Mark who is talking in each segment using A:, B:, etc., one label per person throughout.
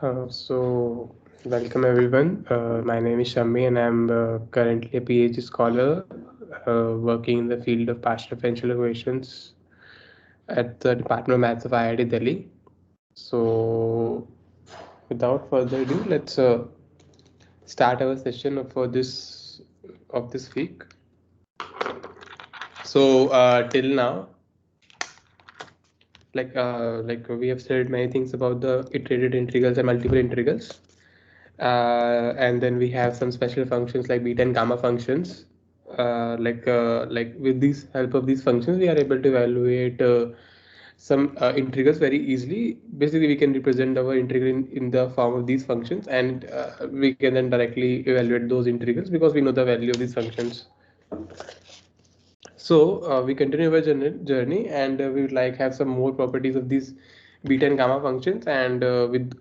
A: Welcome everyone. My name is Shammi and I'm currently a PhD scholar working in the field of partial differential equations at the Department of Maths of IIT Delhi. So, without further ado, let's start our session for this week. Till now, like we have studied many things about the iterated integrals and multiple integrals. And then we have some special functions like beta and gamma functions. Like with these help of these functions, we are able to evaluate some integrals very easily. Basically, we can represent our integral in the form of these functions, and we can then directly evaluate those integrals because we know the value of these functions. We continue our journey, and we would like have some more properties of these beta and gamma functions, and with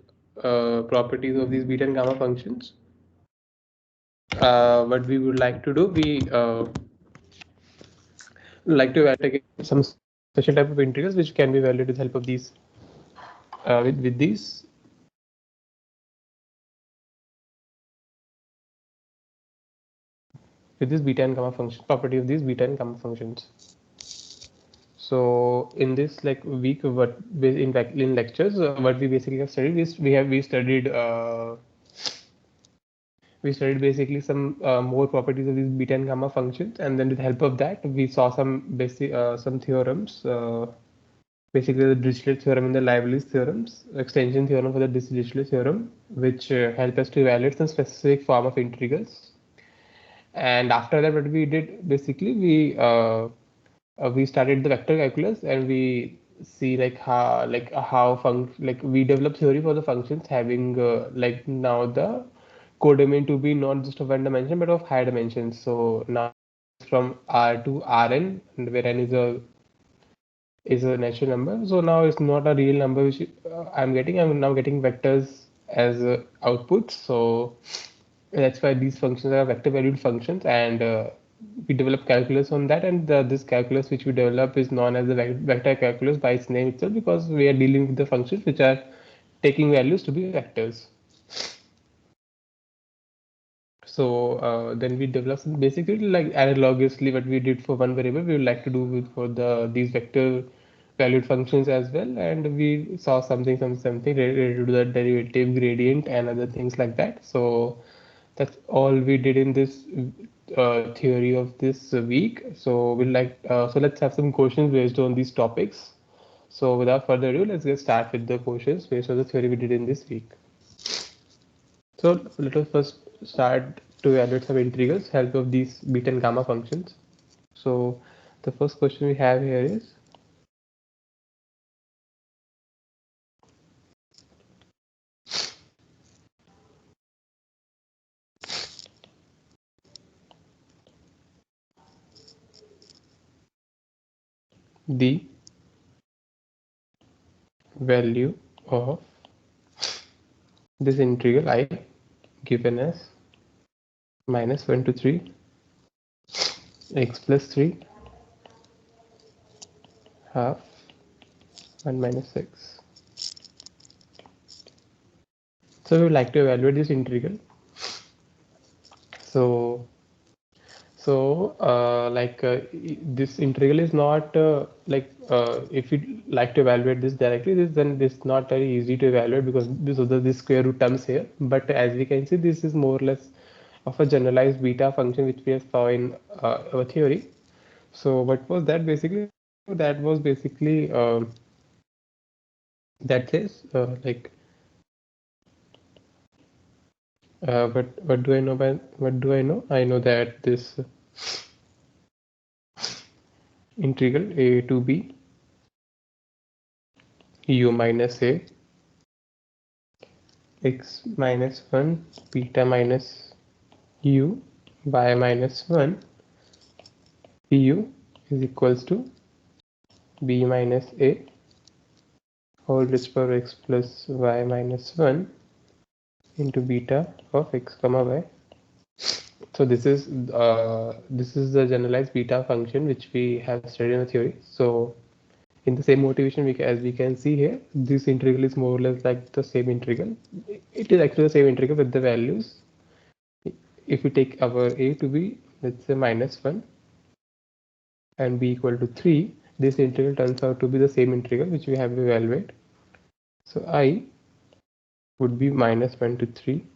A: properties of these beta and gamma functions. What we would like to do, we like to evaluate some special type of integrals which can be evaluated with help of these with these with this beta and gamma function property of these beta and gamma functions. So in this like week, what in lectures, what we basically have studied is we studied basically some more properties of these beta and gamma functions, and then with help of that we saw some basic some theorems. Basically, the Dirichlet theorem and the Lively's theorems, extension theorem for the Dirichlet theorem, which help us to evaluate some specific form of integrals. And after that, what we did basically, we started the vector calculus, and we see how we develop theory for the functions having like now the codomain to be not just of one dimension but of higher dimensions. So now from R to Rn, and where n is a natural number. So now it's not a real number which I'm now getting vectors as outputs. So that's why these functions are vector valued functions, and we develop calculus on that. And this calculus which we develop is known as the vector calculus by its name itself, because we are dealing with the functions which are taking values to be vectors. So then we develop basically like analogously what we did for one variable, we would like to do for these vector valued functions as well, and we saw something related to the derivative, gradient, and other things like that. So that's all we did in this theory of this week. So let's have some questions based on these topics. So without further ado, let's get started with the questions based on the theory we did in this week. So let us first start to evaluate some integrals help of these beta and gamma functions. So the first question we have here is, the value of this integral I given as -1 to 3 x plus 3 half 1 minus 6. So we would like to evaluate this integral. This integral is not if you like to evaluate this directly, then this is not very easy to evaluate because this of the square root terms here. But as we can see, this is more or less of a generalized beta function which we have saw in our theory. So what was that basically? That was basically that says what do I know by what do I know? I know that this integral a to b u minus a x minus 1 beta minus u y minus 1 pu is equals to b minus a whole raised to power x plus y minus 1 into beta of x comma y. So this is the generalized beta function which we have studied in the theory. So in the same motivation, as we can see here, this integral is more or less like the same integral. It is actually the same integral with the values. If we take our a to be, let's say, -1 and b equal to 3, this integral turns out to be the same integral which we have evaluated. So I would be -1 to 3.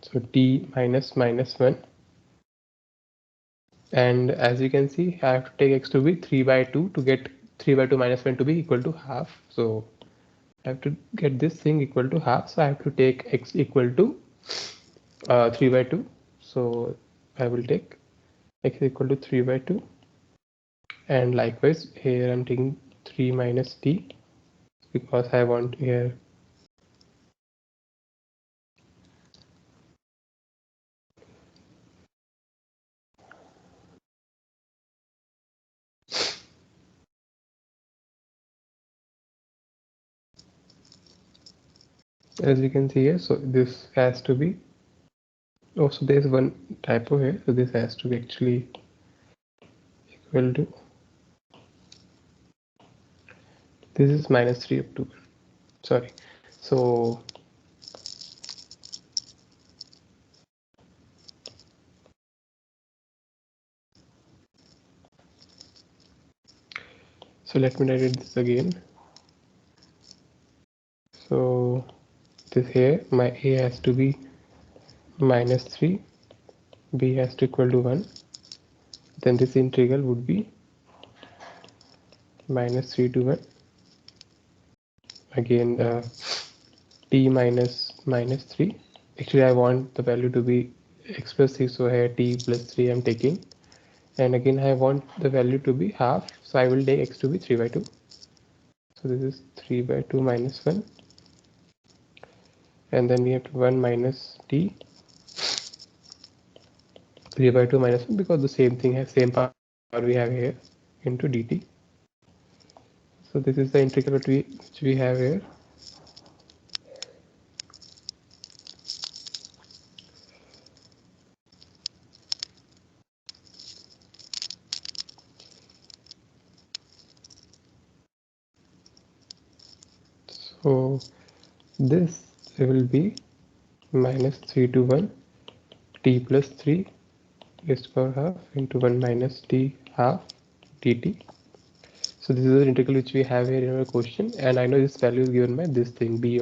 A: So t minus -1. And as you can see, I have to take x to be 3 by 2 to get 3 by 2 minus 1 to be equal to half. So I have to get this thing equal to half. So I have to take x equal to 3 by 2. So I will take x equal to 3 by 2. And likewise, here I'm taking 3 minus t because I want here as you can see here. So this has to be, also there's one typo here. So this has to be actually equal to, this is -3 up to 1. Sorry. So let me write this again. So this here, my a has to be -3, b has to equal to 1. Then this integral would be -3 to 1. Again, t minus -3. Actually, I want the value to be x plus 3, so here t plus 3 I'm taking. And again, I want the value to be half, so I will take x to be 3 by 2. So this is 3 by 2 minus 1. And then we have 1 minus t, 3 by 2 minus 1, because the same thing has same power we have here into dt. So this is the integral which we have here. So this will be -3 to 1 t plus 3 raised to power half into 1 minus t half dt. So this is the integral which we have here in our question, and I know this value is given by this thing b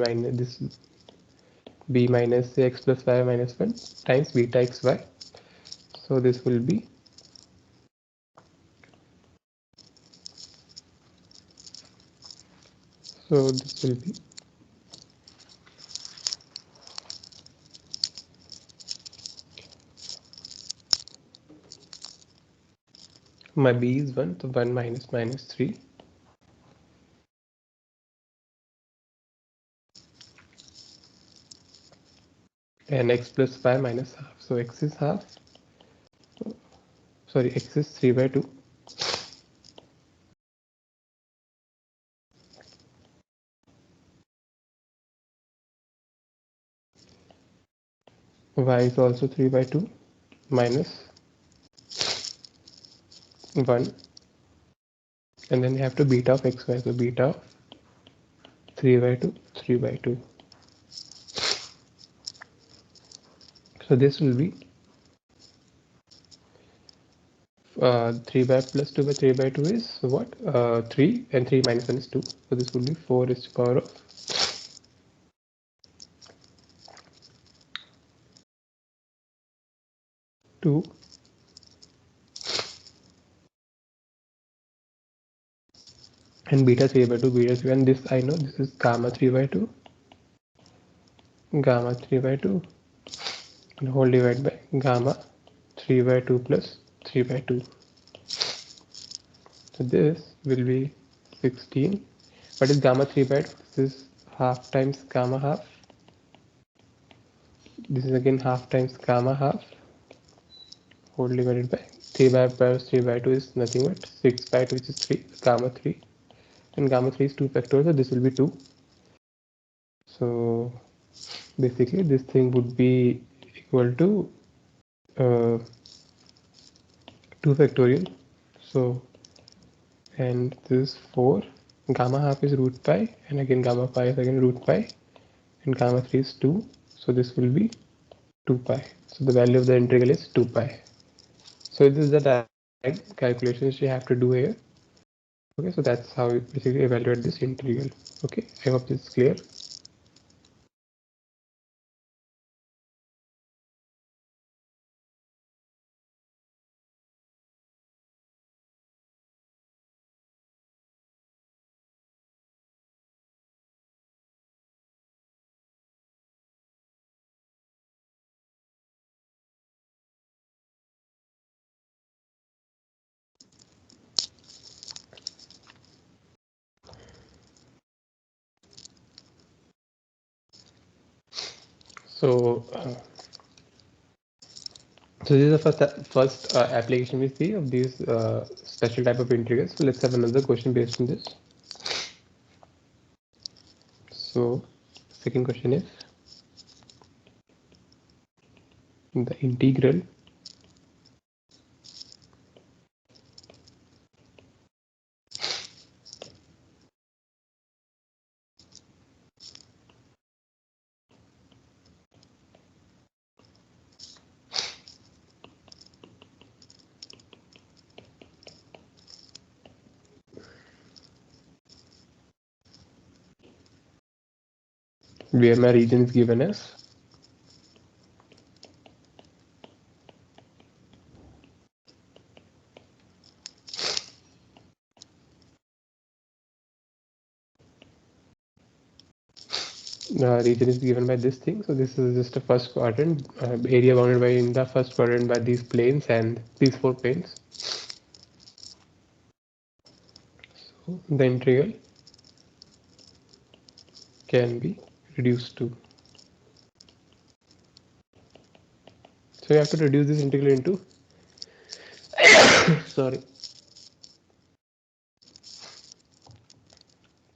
A: minus x plus y minus 1 times beta xy. So this will be, my b is 1, so 1 minus -3 and x plus y minus half. So x is half, sorry, x is 3 by 2. Y is also 3 by 2 minus 1, and then you have to beta of xy, so beta of 3 by 2, 3 by 2. So this will be 3 by plus 2 by 3 by 2 is what? 3, and 3 minus 1 is 2. So this will be 4 raised to power of 2. And beta 3 by 2, beta 3, and this I know this is gamma 3 by 2, gamma 3 by 2, and whole divided by gamma 3 by 2 plus 3 by 2. So this will be 16. What is gamma 3 by 2? This is half times gamma half. This is again half times gamma half, whole divided by 3 by plus 3 by 2 is nothing but 6 by 2, which is 3, gamma 3. And gamma 3 is 2 factorial, so this will be 2. So basically this thing would be equal to 2 factorial. So and this is 4. Gamma half is root pi, and again gamma pi is again root pi, and gamma 3 is 2. So this will be 2 pi. So the value of the integral is 2 pi. So this is the direct calculations you have to do here. Okay, so that's how you basically evaluate this integral. Okay, I hope this is clear. So, so this is the first application we see of these special type of integrals. So let's have another question based on this. So, second question is the integral where my region is given as region is given by this thing. So this is just a first quadrant, area bounded by in the first quadrant by these planes and these 4 planes. So the integral can be reduced to. So you have to reduce this integral into sorry.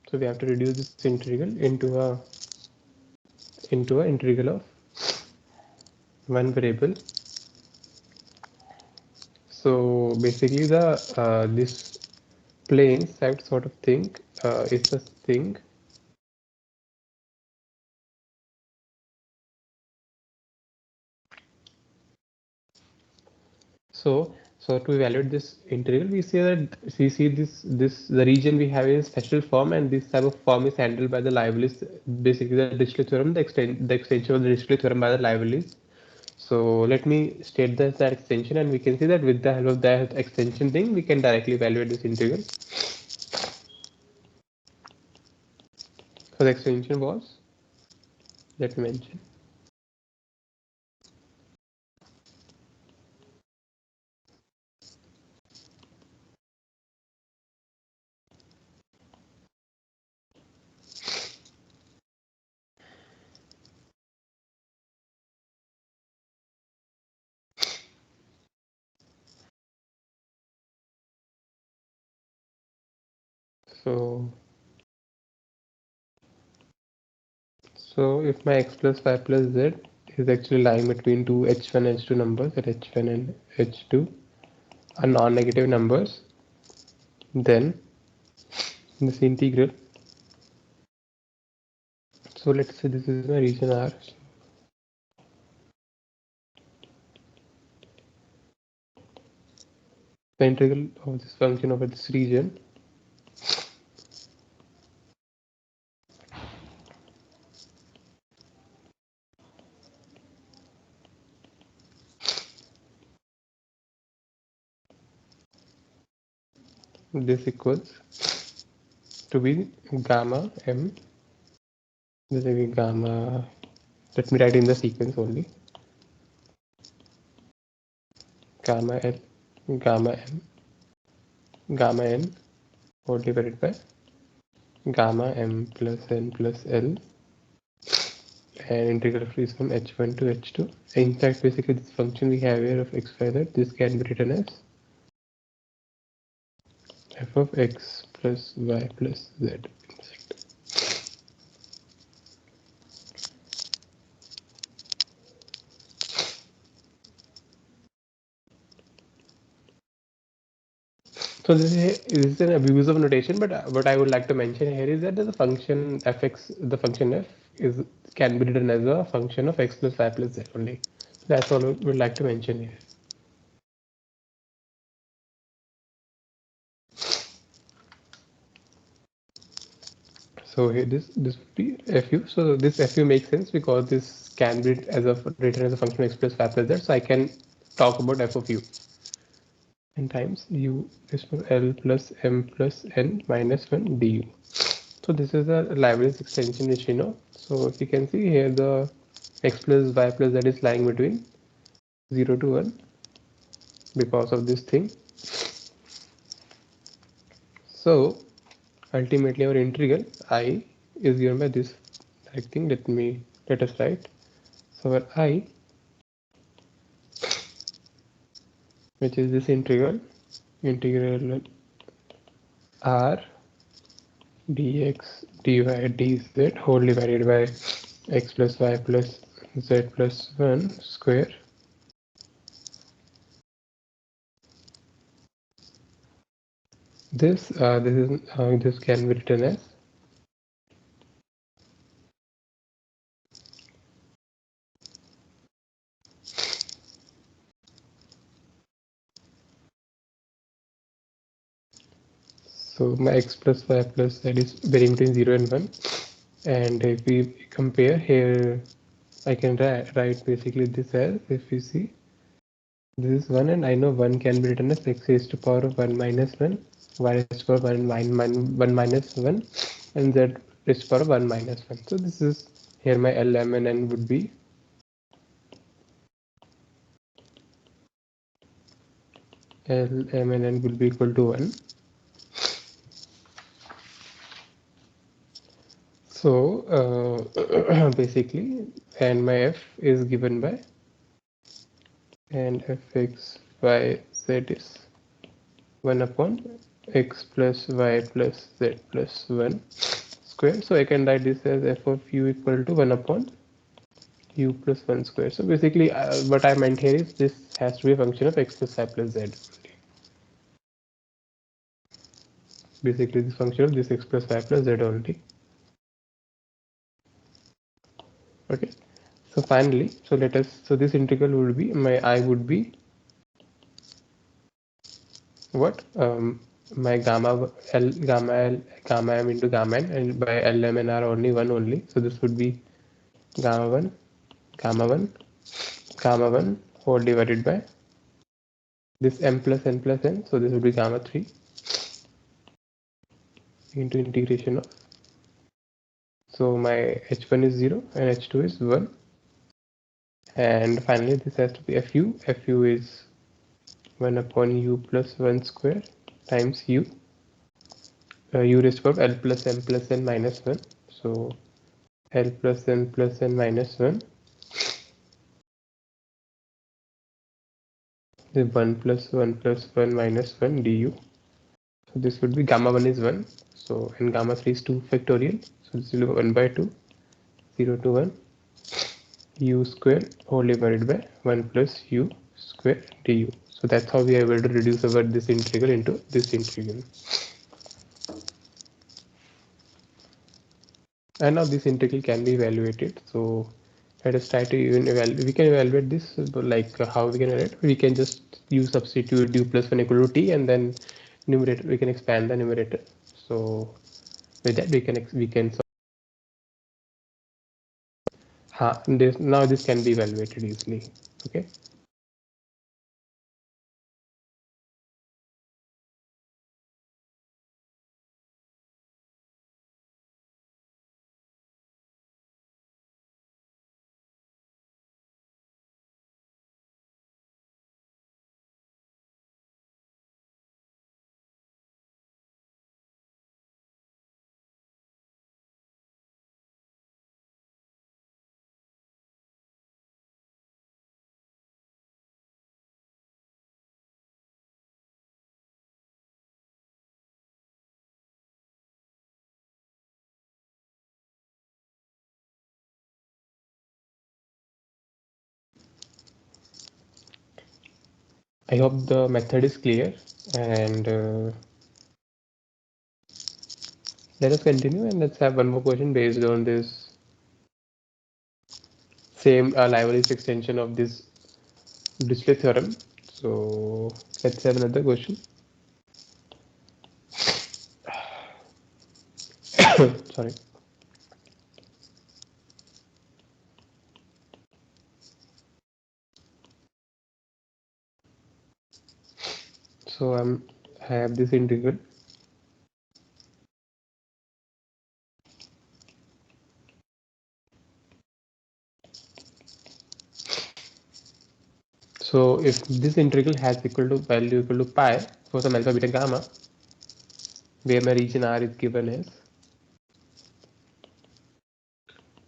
A: So we have to reduce this integral into a integral of one variable. So basically the this plane set sort of thing is a thing. So to evaluate this integral, we see that the region we have is special form, and this type of form is handled by the Liebniz, basically the Dirichlet theorem, the extension of the Dirichlet theorem by the Liebniz. So let me state that extension, and we can see that with the help of that extension thing, we can directly evaluate this integral. So the extension was, let me mention. So if my x plus y plus z is actually lying between two h1 h2 numbers, at h1 and h2 are non-negative numbers, then this integral, so let's say this is my region R. The integral of this function over this region this equals to be gamma m. This will be gamma, let me write in the sequence only, gamma l, gamma m, gamma n all divided by gamma m plus n plus l, and integral is from h1 to h2. In fact, basically this function we have here of x, y, z, this can be written as f of x plus y plus z. So this is an abusive notation, but what I would like to mention here is that the function fx, the function f, is can be written as a function of x plus y plus z only. That's all we would like to mention here. So here this would be fu. So this fu makes sense because this can be written as a function of x plus y plus z. So I can talk about f of u n times u is for l plus m plus n minus 1 du. So this is a library's extension which you know. So if you can see here, the x plus y plus z is lying between 0 to 1 because of this thing. So ultimately our integral I is given by this thing. Let us write. So our I, which is this integral r dx dy dz whole divided by x plus y plus z plus 1 square. This can be written as so my x plus y plus z is varying between 0 and 1, and if we compare here, I can write basically this as, if you see, this is 1 and I know 1 can be written as x raised to power of 1 minus 1, y raised to power 1 minus 1, and z raised to power 1 minus 1. So this is here my L, M, and N would be L, M, and N will be equal to 1. So basically, and my F is given by, and fx y z is 1 upon x plus y plus z plus 1 square. So I can write this as f of u equal to 1 upon u plus 1 square. So basically what I meant here is this has to be a function of x plus y plus z. Basically this function of this x plus y plus z only. Okay. So finally, so this integral would be, my I would be what? My gamma m into gamma n, and by L, M, and R only one only. So this would be gamma 1, gamma 1, gamma 1 whole divided by this m plus n plus n. So this would be gamma 3 into integration of. So my h1 is 0 and h2 is 1. And finally this has to be fu. Fu is 1 upon u plus 1 square times u. U raised to power L plus m plus n minus 1. So L plus m plus n minus 1. The 1 plus 1 plus 1 minus 1 du. So this would be gamma 1 is 1. So and gamma 3 is 2 factorial. So this will be 1 by 2, 0 to 1, u square whole divided by 1 plus u square du. So that's how we are able to reduce this integral into this integral. And now this integral can be evaluated. So let us try to even we can evaluate this, like how we can evaluate. We can just use substitute u plus 1 equal to t, and then numerator we can expand the numerator. So with that we can now this can be evaluated easily. Okay. I hope the method is clear. And let us continue, and let's have one more question based on this same libraries extension of this Dirichlet theorem. So let's have another question. Sorry. So I have this integral. So if this integral has value equal to pi for some alpha, beta, gamma, where my region R is given as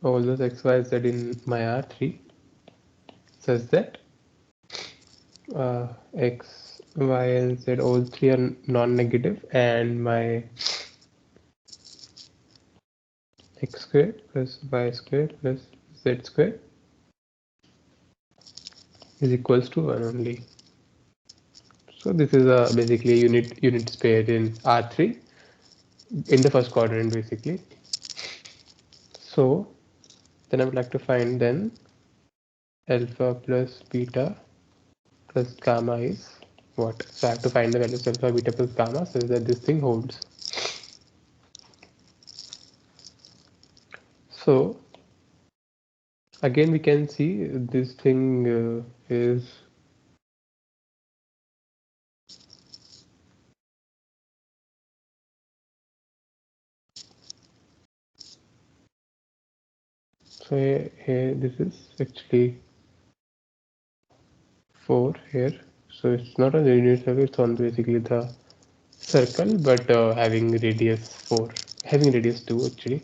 A: all those x, y, z in my R3, such that x, y, and z all three are non-negative, and my x squared plus y squared plus z squared is equals to 1 only. So this is basically a unit pair in R3 in the first quadrant basically. So then I would like to find then alpha plus beta plus gamma is what? So I have to find the values of alpha, beta plus gamma so that this thing holds. So again we can see this thing is so here this is actually 4 here. So it's not a linear circle, it's on basically the circle but having radius 4, having radius 2 actually.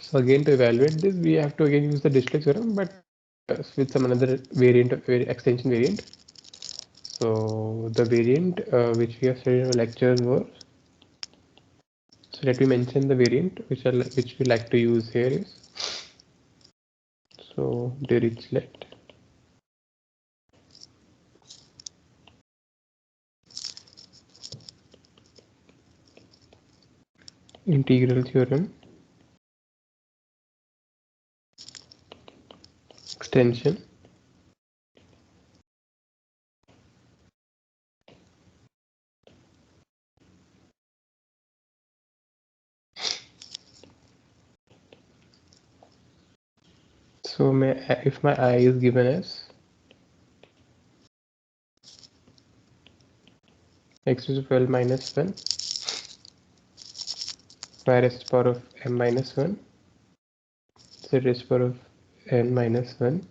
A: So again to evaluate this we have to again use the Dirichlet theorem but with some another variant of extension variant. So the variant which we have studied in our lectures was, so let me mention the variant which we like to use here is, so Dirichlet integral theorem extension. So if my I is given as x to the power minus 1, y raised to the power of m minus 1, z raised to the power of n minus 1,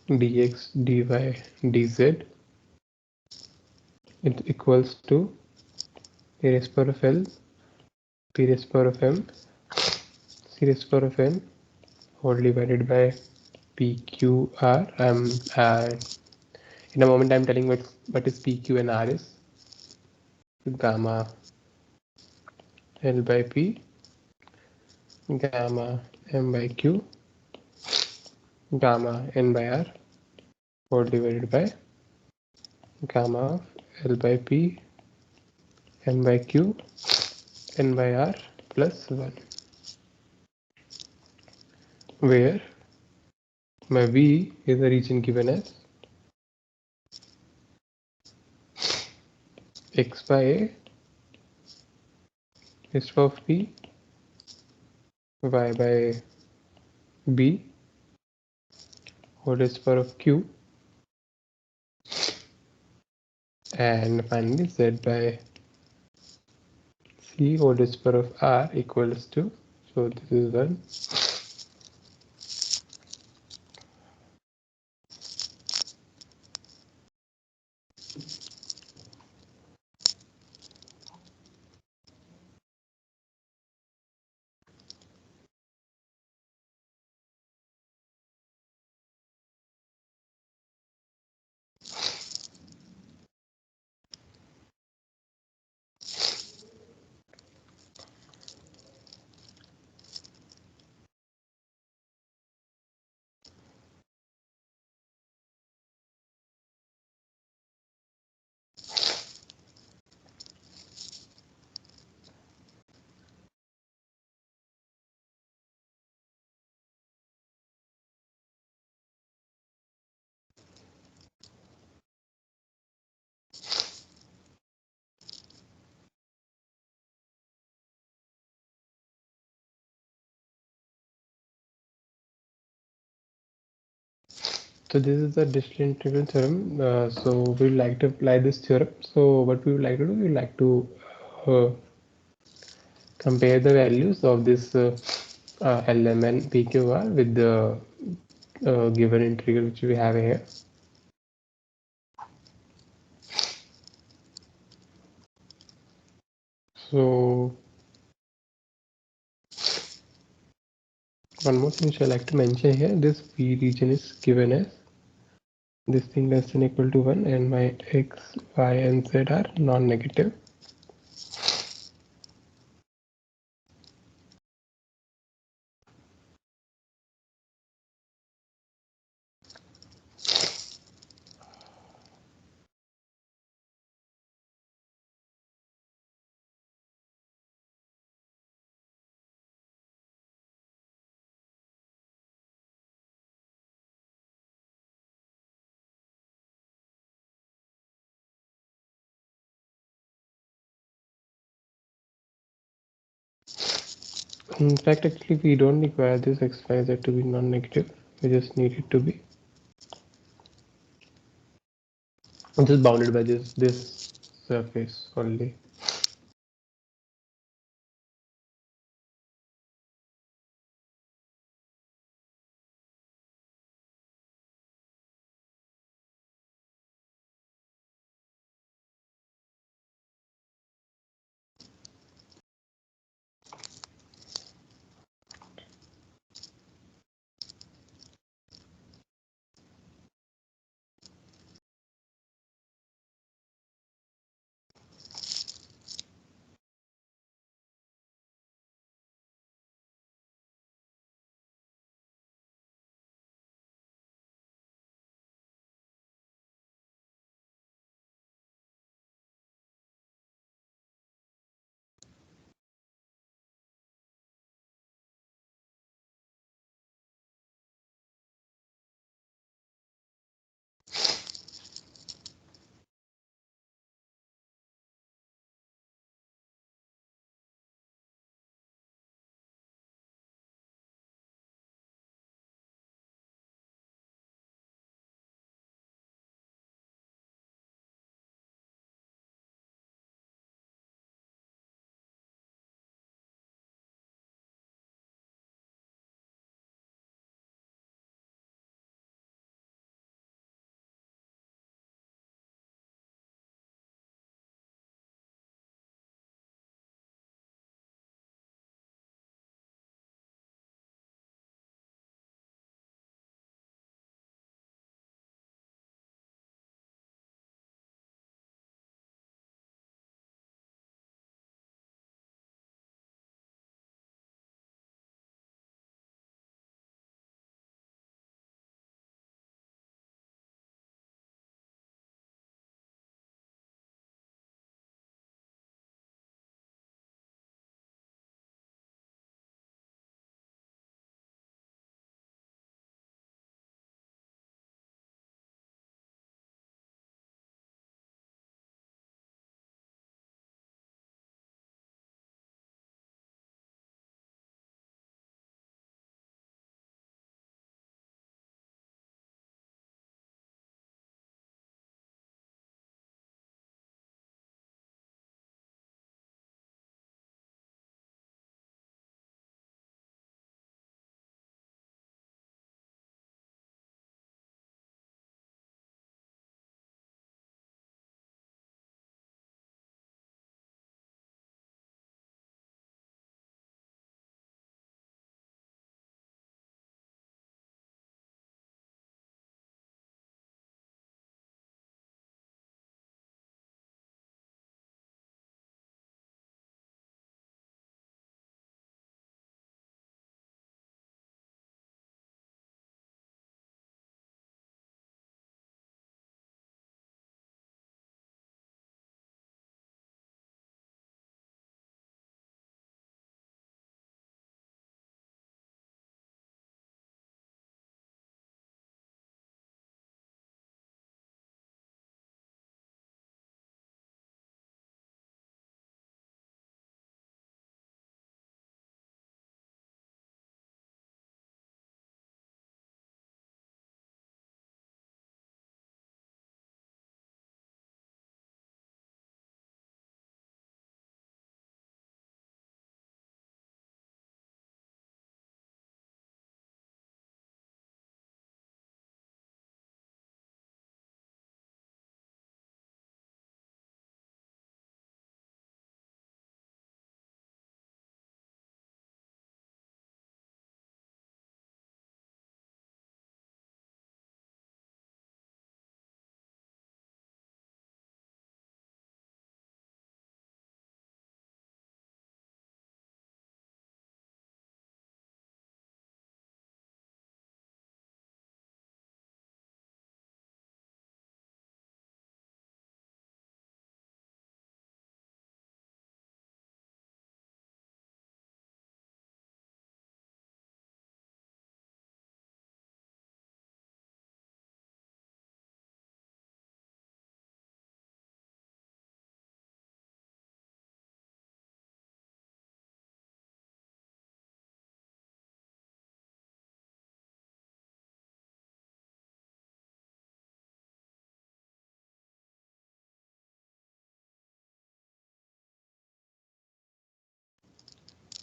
A: dx, dy, dz, it equals to a raised to the power of l, p raised to the power of m, c raised to the power of n, whole divided by PQR. In a moment I'm telling what is PQ and R is. Gamma L by P, gamma M by Q, gamma N by R, whole divided by gamma of L by P, N by Q, N by R plus 1, where my V is the region given as x by A is of P, y by B, whole is power of Q, and finally Z by C whole is power of R equals to, so this is 1. So this is the Dirichlet integral theorem. So we would like to apply this theorem. So what we would like to do, we would like to uh, compare the values of this LM and PQR with the given integral which we have here. So one more thing which I like to mention here, this V region is given as this thing less than equal to 1 and my x, y and z are non-negative. In fact, actually we don't require this x, y, z to be non-negative. We just need it to be just bounded by this surface only.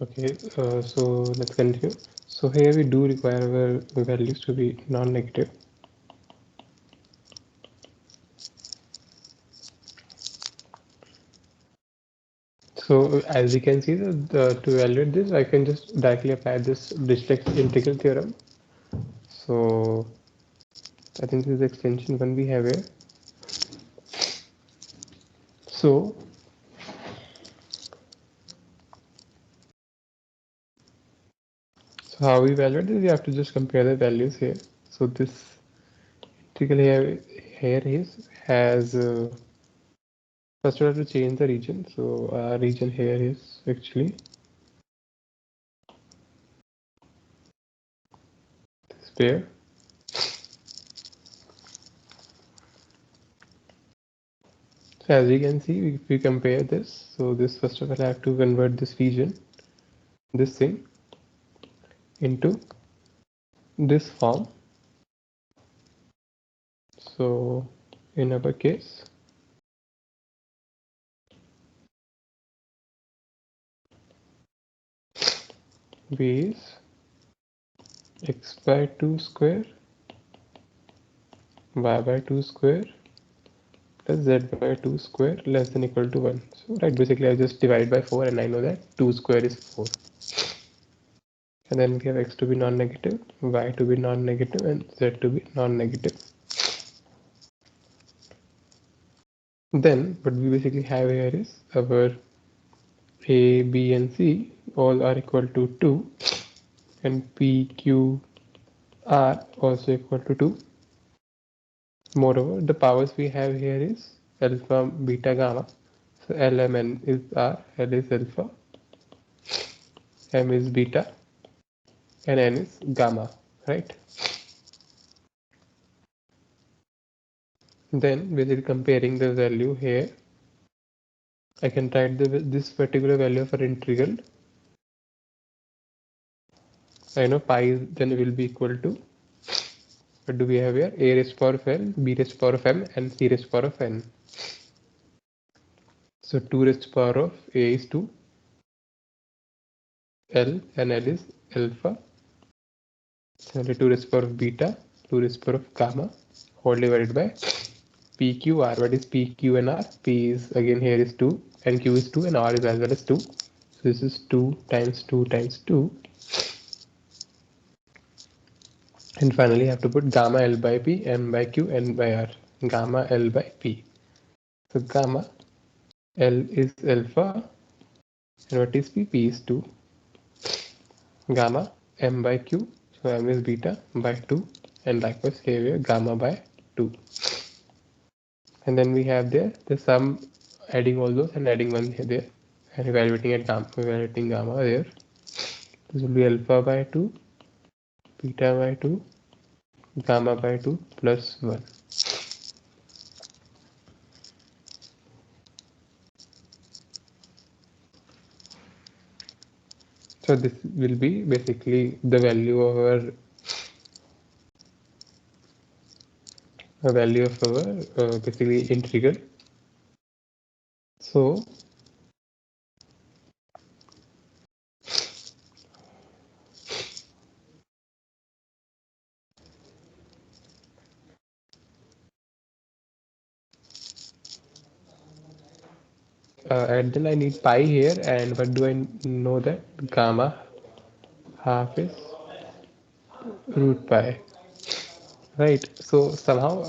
A: Okay, so let's continue. So here we do require our values to be non-negative. So as you can see, to evaluate this, I can just directly apply this Dirichlet integral theorem. So I think this is extension 1 we have here. So how we evaluate this, we have to just compare the values here. So this integral here has first we have to change the region. So our region here is actually this pair. So as you can see, if we compare this, so this first of all I have to convert this region, this thing, into this form. So in our case, v is x by 2 square, y by 2 square, plus z by 2 square less than equal to 1. So right, basically I just divide by 4 and I know that 2 square is 4. And then we have x to be non-negative, y to be non-negative, and z to be non-negative. Then what we basically have here is our a, b, and c all are equal to 2, and p, q, r also equal to 2. Moreover, the powers we have here is alpha, beta, gamma. So L, M, N is R, L is alpha, M is beta, and N is gamma, right? Then basically comparing the value here, I can write this particular value for integral. I know pi then will be equal to, what do we have here? A raised power of L, B raised power of M, and C raised power of N. So 2 raised power of A is 2, L, and L is alpha. Similarly, 2 raised power of beta, 2 raised power of gamma, whole divided by PQR. What is PQ and R? P is again here is 2, and Q is 2, and R is as well as 2. So this is 2 times 2 times 2. And finally, I have to put gamma L by P, M by Q, N by R. Gamma L by P. So gamma L is alpha, and what is P? P is 2. Gamma M by Q, so M is beta by 2, and likewise here we have gamma by 2. And then we have there the sum, adding all those and adding one here there, and evaluating gamma there. This will be alpha by 2, beta by 2, gamma by 2 plus 1. So this will be basically the value of our basically integral. So and then I need pi here, and what do I know that gamma half is root pi, right? So somehow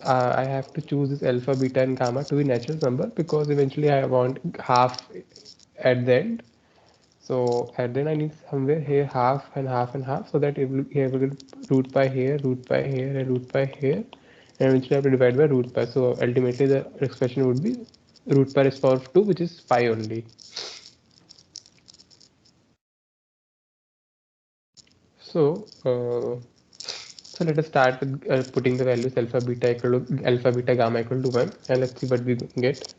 A: I have to choose this alpha, beta, and gamma to be natural number, because eventually I want half at the end. So and then I need somewhere here half and half and half, so that it will here will root pi here, root pi here, and root pi here, and eventually I have to divide by root pi. So ultimately the expression would be root pi raised power of 2, which is pi only. So so let us start with putting the values alpha, beta, gamma equal to 1, and let's see what we get.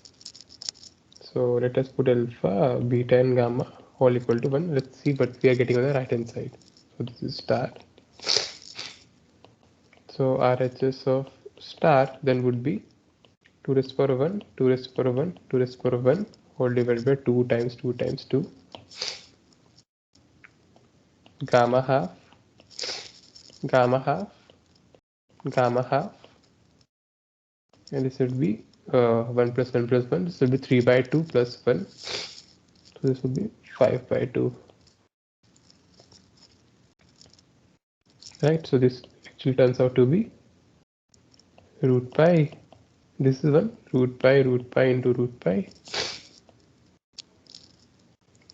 A: So let us put alpha, beta, and gamma all equal to 1. Let's see what we are getting on the right hand side. So this is star. So RHS of star then would be 2 raised power 1, 2 raised power 1, 2 raised power 1 whole divided by 2 times 2 times 2. gamma half, gamma half, gamma half, and this would be 1 plus 1 plus 1. This will be 3 by 2 plus 1. So this will be 5 by 2. Right, so this actually turns out to be root pi. This is 1 root pi into root pi.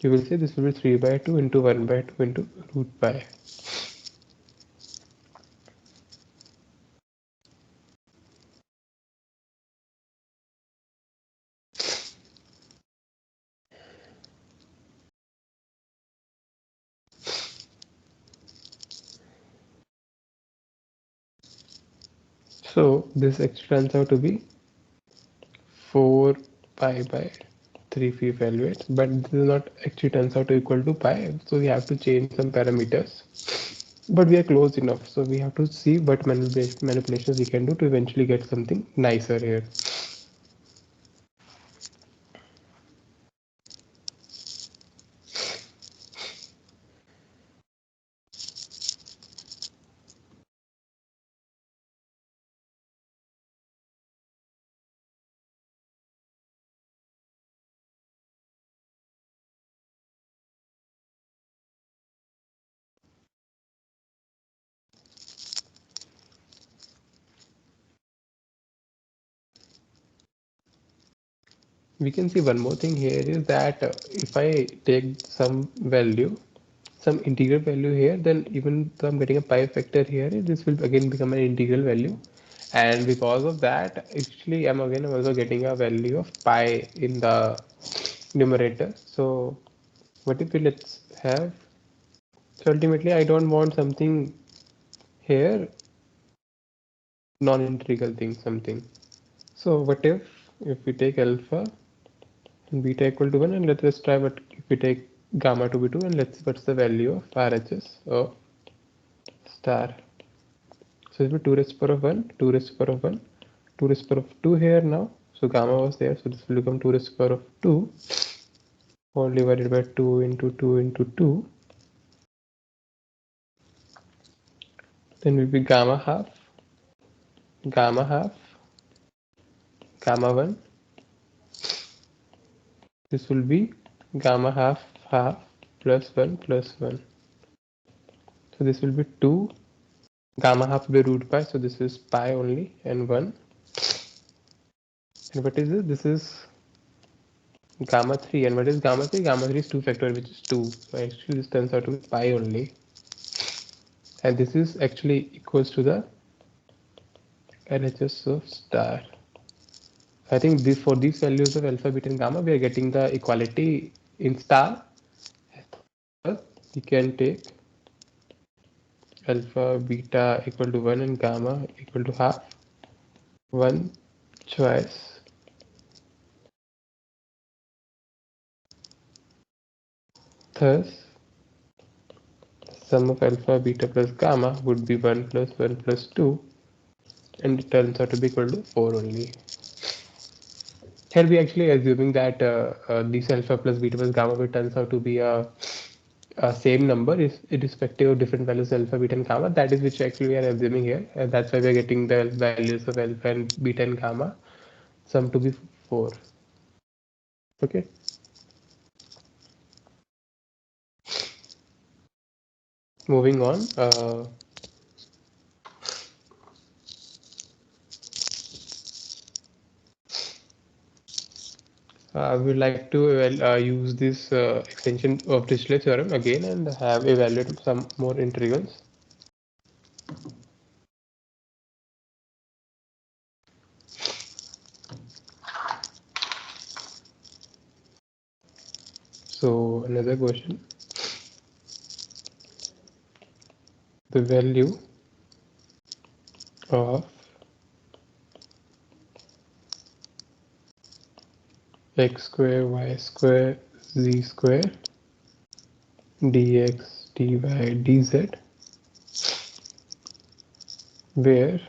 A: You will say this will be 3 by 2 into 1 by 2 into root pi. So this actually turns out to be 4 pi by 3 if we evaluate, but this is not actually turns out to equal to pi, so we have to change some parameters. But we are close enough, so we have to see what manipulations we can do to eventually get something nicer here. We can see one more thing here is that if I take some value, some integral value here, then even though I'm getting a pi factor here, this will again become an integral value. And because of that, actually I'm also getting a value of pi in the numerator. So what if we let's have, so ultimately I don't want something here, non-integral thing, something. So what if we take alpha and beta equal to 1, and let's try what if we take gamma to be 2, and let's see what's the value of RHS of star. So it will be 2 raised to the power of 1, 2 raised to the power of 1, 2 raised to the power of 2 here now. So gamma was there, so this will become 2 raised to the power of 2, all divided by 2 into 2 into 2. Then will be gamma half, gamma half, gamma 1. This will be gamma half half plus 1 plus 1. So this will be 2. Gamma half will be root pi, so this is pi only, and 1. And what is this? This is gamma 3. And what is gamma 3? Gamma 3 is 2 factorial, which is 2. So actually this turns out to be pi only. And this is actually equals to the LHS of star. I think this, for these values of alpha, beta, and gamma, we are getting the equality in star. We can take alpha, beta equal to 1 and gamma equal to half. One choice. Thus, sum of alpha, beta plus gamma would be 1 plus 1 plus 2, and it turns out to be equal to 4 only. Here we actually assuming that this alpha plus beta plus gamma will turns out to be a same number is irrespective of different values alpha, beta, and gamma. That is which actually we are assuming here, and that's why we are getting the values of alpha and beta and gamma sum to be 4. Okay. Moving on. I would like to use this extension of Dirichlet theorem again and have evaluated some more integrals. So another question: the value of x square y square z square dx dy dz, where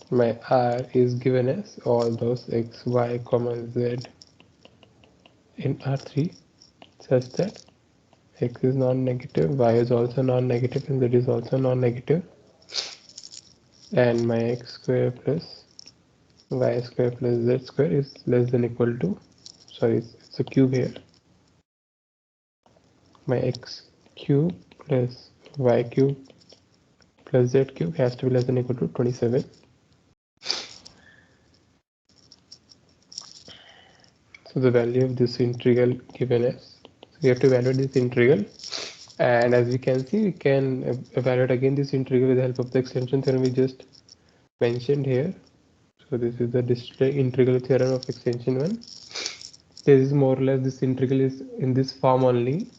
A: my r is given as all those x, y, z in R3, such that X is non-negative, y is also non-negative, and z is also non-negative. And my x square plus y square plus z square is less than equal to, sorry, it's a cube here. My x cube plus y cube plus z cube has to be less than equal to 27. So the value of this integral given as, so we have to evaluate this integral, and as we can see, we can evaluate again this integral with the help of the extension theorem we just mentioned here. So this is the Dirichlet integral theorem of extension 1. This is more or less, this integral is in this form only.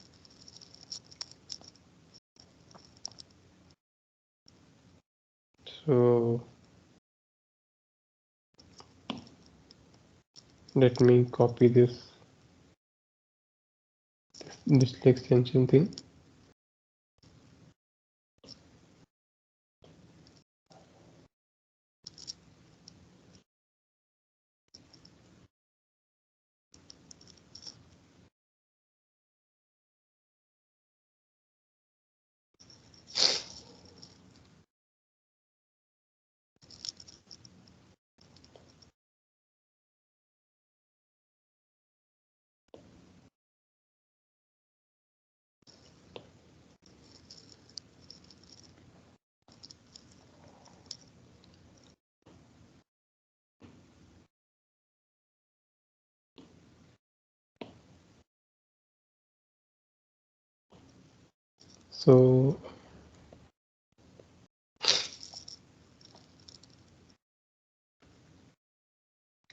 A: So let me copy this extension thing.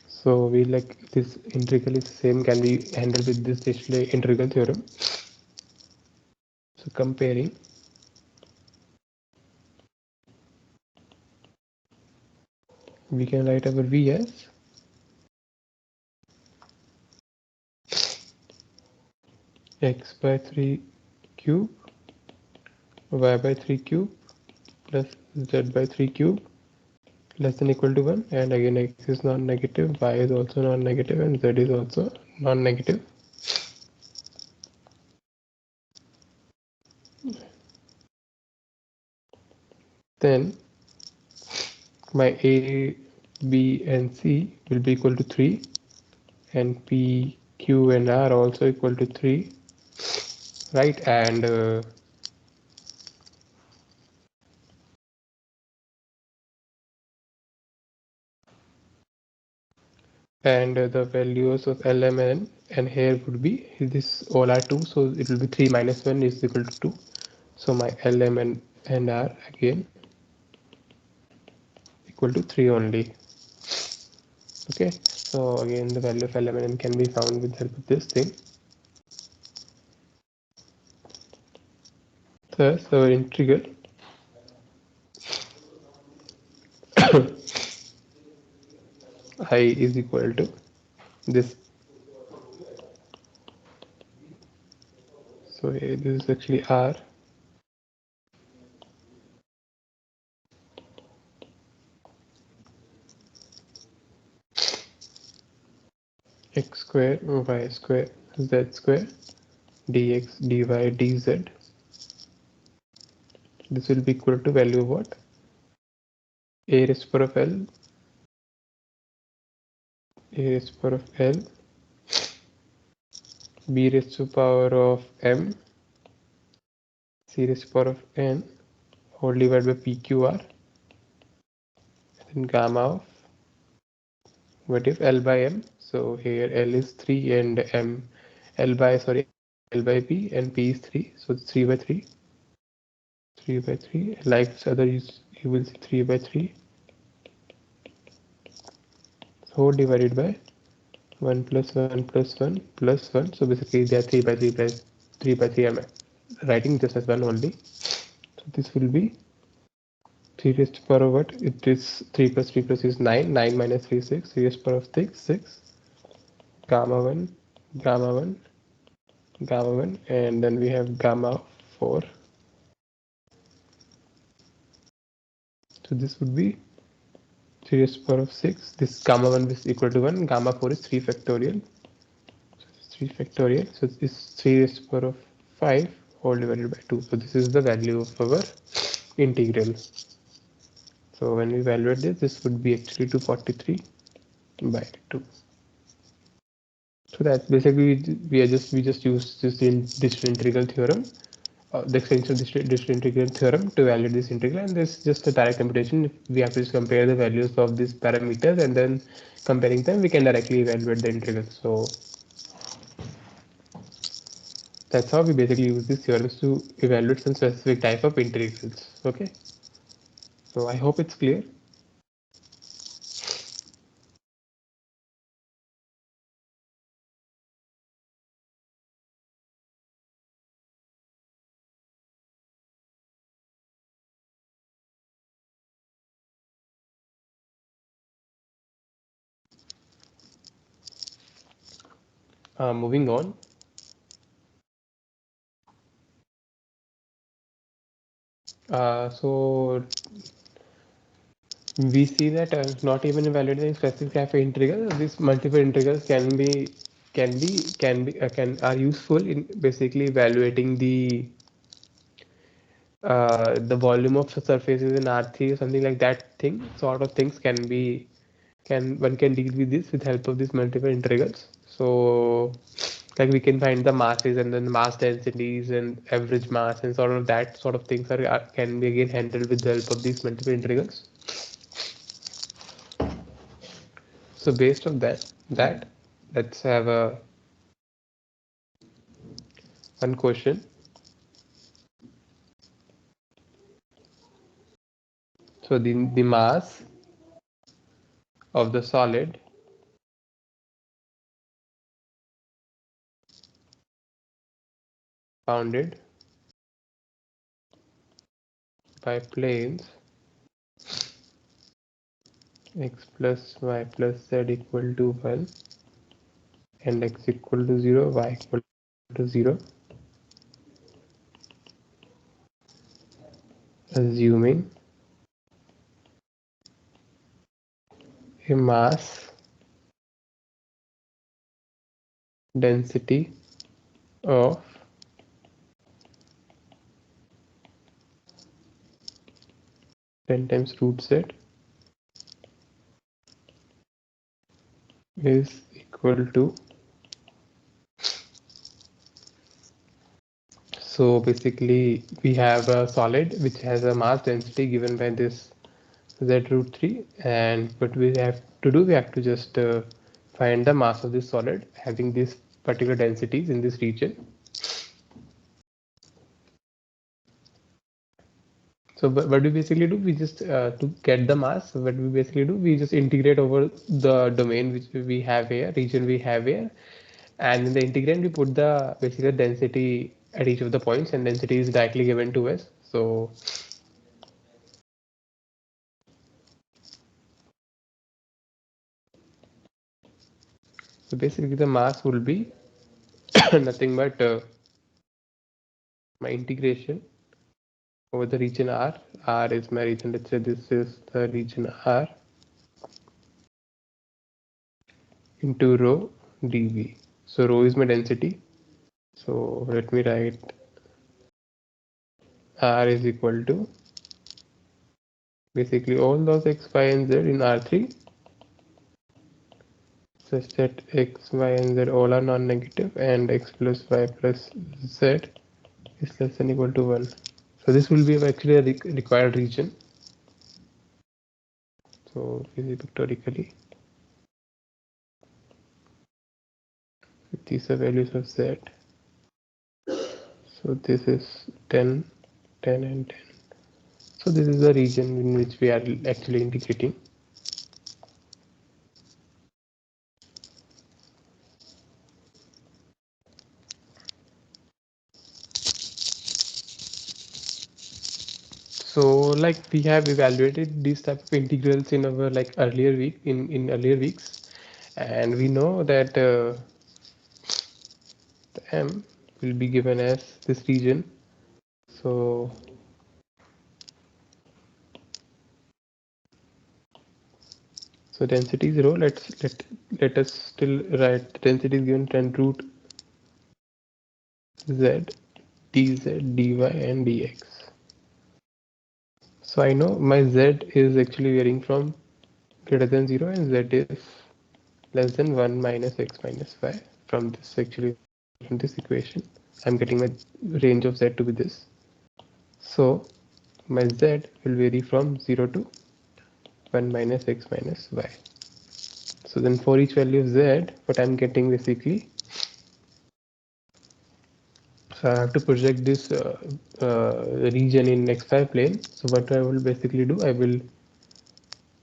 A: So we like this integral is same, can be handled with this Dirichlet integral theorem. So comparing, we can write our v as x by 3 cube y by 3 cube plus z by 3 cube less than equal to 1, and again x is non-negative, y is also non-negative, and z is also non-negative. Then my a, b and c will be equal to 3, and p, q and r also equal to 3, right? And the values of L, M, and here would be, this all are 2, so it will be 3 minus 1 is equal to 2. So my L, M, and R again equal to 3 only. Okay, so again the value of L, M, and N can be found with the help of this thing. Thus our integral I is equal to this. So this is actually R x square y square z square dx dy dz. This will be equal to value of what? A raised to power of L, A raised to power of L, B raised to power of M, C raised to power of N, whole divided by PQR, then gamma of, what if L by M? So here L is 3 and M, L by, sorry, L by P and P is 3, so it's 3 by 3, 3 by 3, like other you will see 3 by 3, whole divided by 1 plus 1 plus 1 plus 1, so basically they are 3 by 3 plus 3 by 3, I'm writing just as 1 only, so this will be 3 raised to power of what? It is 3 plus 3 plus is 9. 9 minus 3 is 6. 3 raised to power of 6. 6. Gamma 1. Gamma 1. Gamma 1. And then we have gamma 4. So this would be 3 raised to power of 6. This gamma 1 is equal to 1. Gamma 4 is 3 factorial. So it's 3 factorial. So it's 3 raised to power of 5 whole divided by 2. So this is the value of our integral. So when we evaluate this would be actually 243 by 2. So that's basically we just use this distant integral theorem, the extension of this distant integral theorem to evaluate this integral, and this is just a direct computation. We have to just compare the values of these parameters, and then comparing them we can directly evaluate the integral. So that's how we basically use these theorems to evaluate some specific type of integrals. Okay, so I hope it's clear. Moving on. So we see that not even evaluating specific type of integral, these multiple integrals can are useful in basically evaluating the volume of surfaces in R3 or something like that thing. Sort of things one can deal with this with help of these multiple integrals. So like we can find the masses and then mass densities and average mass and sort of that sort of things can be again handled with the help of these multiple integrals. So based on that let's have one question. So the mass of the solid bounded by planes x plus y plus z equal to 1 and x equal to 0, y equal to 0, assuming a mass density of 10 times root z is equal to, so basically we have a solid which has a mass density given by this z root 3, and what we have to do, we have to just find the mass of this solid having these particular densities in this region. So what we basically do, we just to get the mass, what we basically do, we just integrate over the domain which we have here, region we have here, and in the integrand we put the basically density at each of the points, and density is directly given to us. So basically the mass will be nothing but my integration over the region R. R is my region. Let's say this is the region R into rho dV. So rho is my density. So let me write R is equal to basically all those x, y, and z in R3 such that x, y, and z all are non-negative and x plus y plus z is less than equal to 1. So this will be actually a required region. So pictorially, these are values of z. So this is 10, 10, and 10. So this is the region in which we are actually integrating. So like we have evaluated these type of integrals in our in earlier weeks, and we know that the m will be given as this region. So density is rho. Let us still write the density is given 10 root z dz, dy, and dx. So I know my z is actually varying from greater than 0 and z is less than 1 minus x minus y. From this actually, from this equation, I'm getting my range of z to be this. So my z will vary from 0 to 1 minus x minus y. So then for each value of z, what I'm getting basically, so I have to project this region in xy plane. So what I will basically do, I will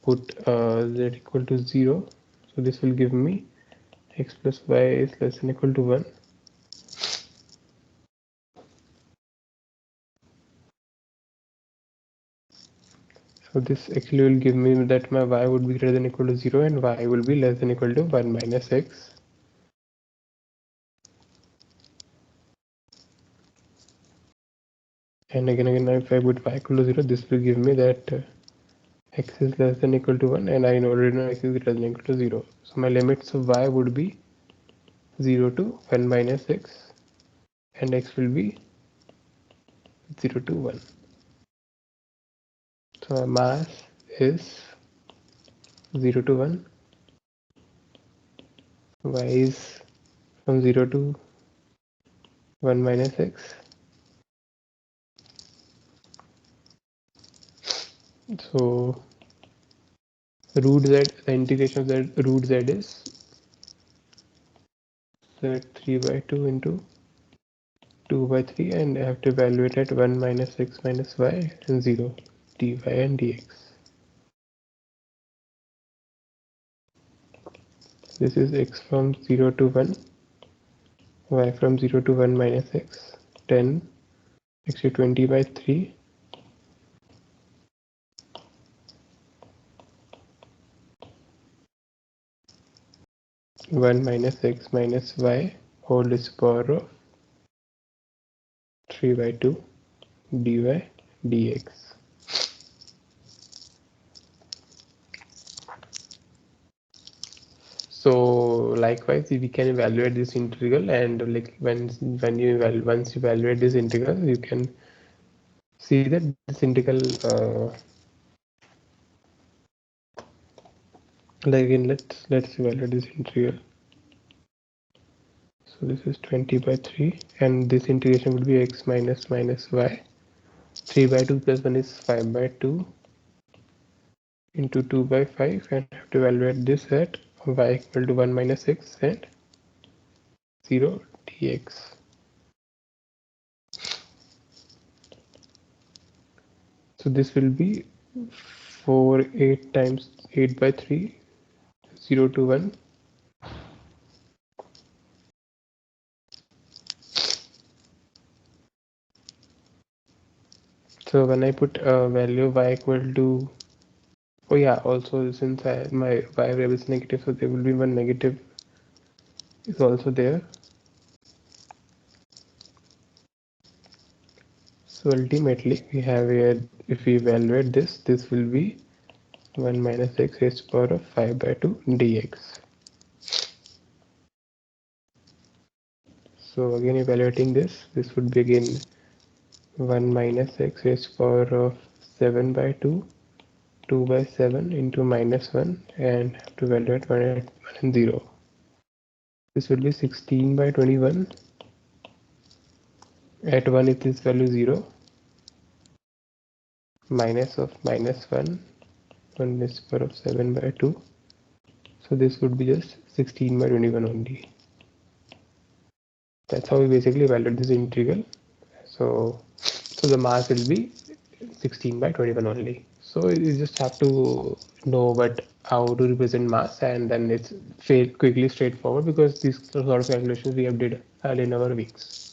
A: put z equal to 0. So this will give me x plus y is less than equal to 1. So this actually will give me that my y would be greater than equal to 0 and y will be less than equal to 1 minus x. And again, if I put y equal to 0, this will give me that x is less than equal to 1 and I already know x is greater than equal to 0. So my limits of y would be 0 to 1 minus x and x will be 0 to 1. So my mass is 0 to 1, y is from 0 to 1 minus x. So root z, the integration of z root z is z 3 by 2 into 2 by 3 and I have to evaluate at 1 minus x minus y and 0 dy and dx. This is x from 0 to 1, y from 0 to 1 minus x, 10, actually 20 by 3, 1 minus x minus y whole is power of 3 by 2 dy dx. So likewise, we can evaluate this integral, and like once you evaluate this integral, you can see that this integral like in let's evaluate this integral. So this is 20 by 3 and this integration would be x minus y. 3 by 2 plus 1 is 5 by 2 into 2 by 5 and have to evaluate this at y equal to 1 minus x and 0 dx. So this will be 4 8 times 8 by 3 0 to 1. So when I put a value of y equal to, oh yeah, also since my y variable is negative, so there will be one negative is also there. So ultimately we have here, if we evaluate this, this will be 1 minus x raised to the power of 5 by 2 dx. So again evaluating this, this would be again 1 minus x raised to the power of 7 by 2, 2 by 7 into minus 1 and have to evaluate 1 at 1 and 0. This will be 16 by 21. At 1 it is value 0. Minus of minus 1, 1 is the power of 7 by 2. So this would be just 16 by 21 only. That's how we basically evaluate this integral. So the mass will be 16 by 21 only. So you just have to know how to represent mass, and then it's quickly straightforward because these sort of calculations we have did early in our weeks.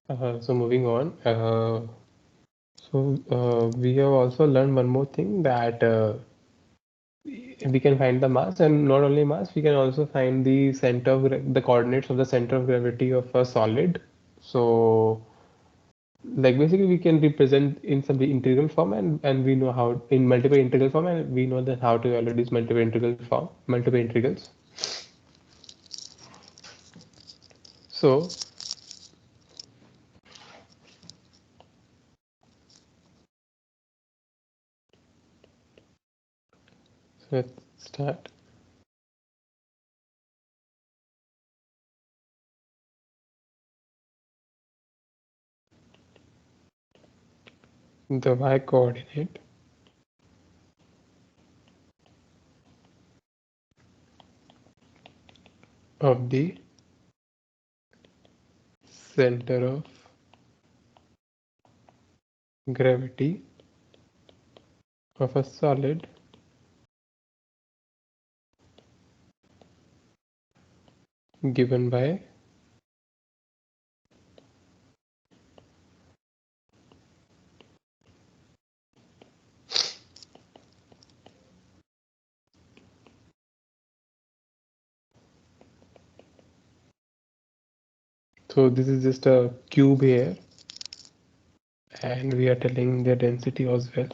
A: So moving on. We have also learned one more thing that we can find the mass, and not only mass, we can also find the the coordinates of the center of gravity of a solid. So like basically we can represent in some integral form, and we know how in multiple integral form, and we know that how to evaluate this multiple integrals. So let's start. The y coordinate of the center of gravity of a solid given by so this is just a cube here, and we are telling the density as well.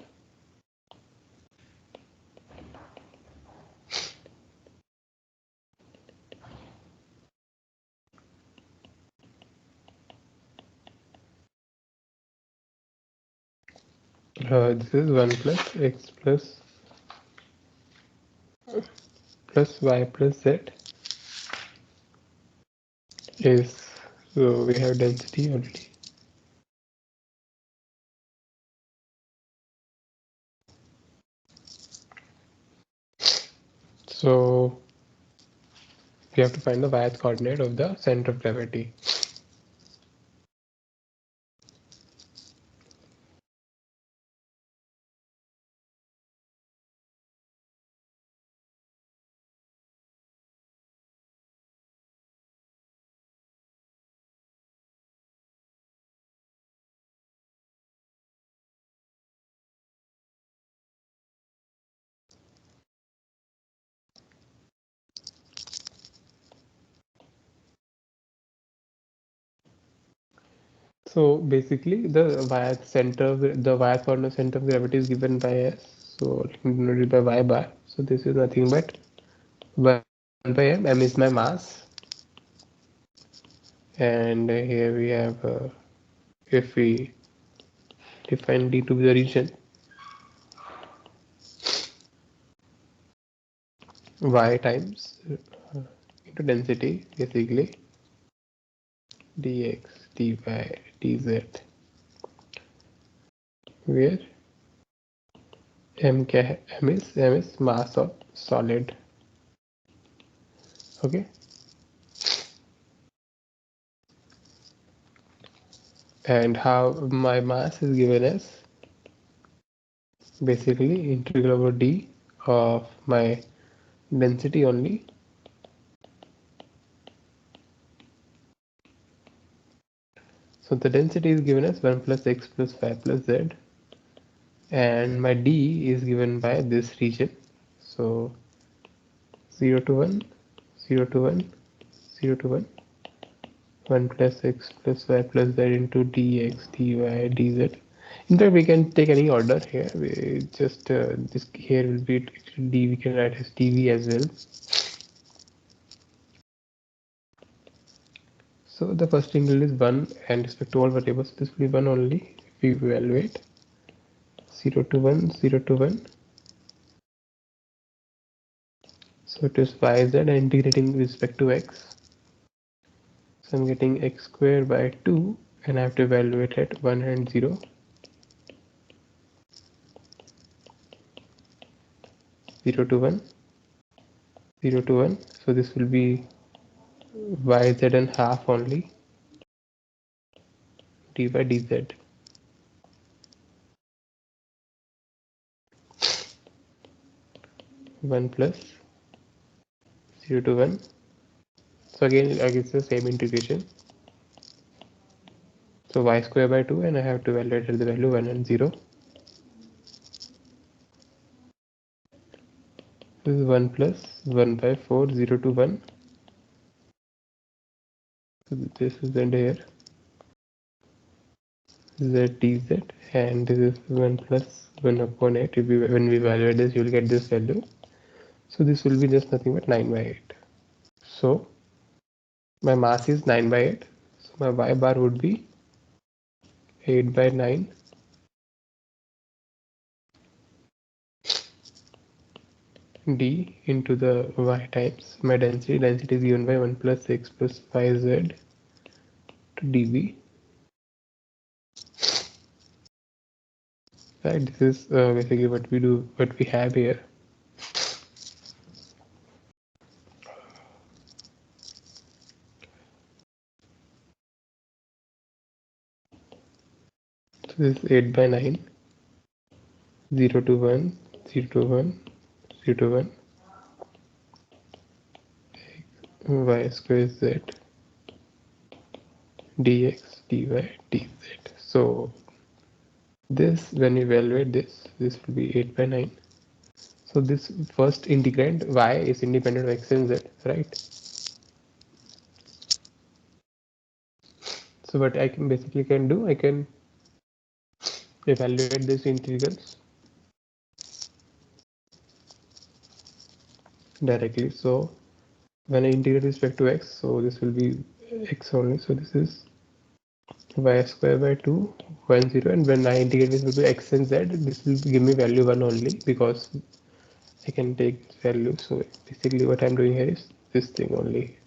A: This is 1 plus x plus y plus z is, so we have density already. So we have to find the y coordinate of the center of gravity. So basically the y coordinate center of gravity is given by s. So denoted by y bar. So this is nothing but 1 by m. M is my mass, and here we have if we define d to be the region, y times into density basically dx dy dz, where m is mass of solid. Okay, and how my mass is given as basically integral over d of my density only. So the density is given as 1 plus x plus y plus z, and my d is given by this region. So 0 to 1, 0 to 1, 0 to 1, 1 plus x plus y plus z into dx dy dz. In fact, we can take any order here. We just this here will be d. We can write as dv as well. So the first integral is 1, and respect to all variables, this will be 1 only. If we evaluate 0 to 1, 0 to 1. So it is yz, and integrating with respect to x. So I'm getting x squared by 2, and I have to evaluate at 1 and 0. 0 to 1, 0 to 1. So this will be yz and half only, d by dz. 1 plus 0 to 1. So again, I guess the same integration. So y square by 2, and I have to evaluate the value 1 and 0. This is 1 plus 1 by 4, 0 to 1. So this is the here z dz, and this is 1 plus 1 upon 8. When we evaluate this, you will get this value. So this will be just nothing but 9 by 8. So my mass is 9 by 8. So my y bar would be 8 by 9 d into the y times my density. Density is given by 1 plus x plus yz to dv. Right, this is basically what we have here. So this is 8 by 9, 0 to 1, 0 to 1, 0 to 1, y square z dx dy dz. So this, when you evaluate this will be 8 by 9. So this first integrand y is independent of x and z, right? So what I can basically do, I can evaluate these integrals directly. So when I integrate with respect to x, so this will be x only. So this is y square by 2, 1, 0, and when I integrate this will be x and z, this will give me value 1 only because I can take this value. So basically what I'm doing here is this thing only.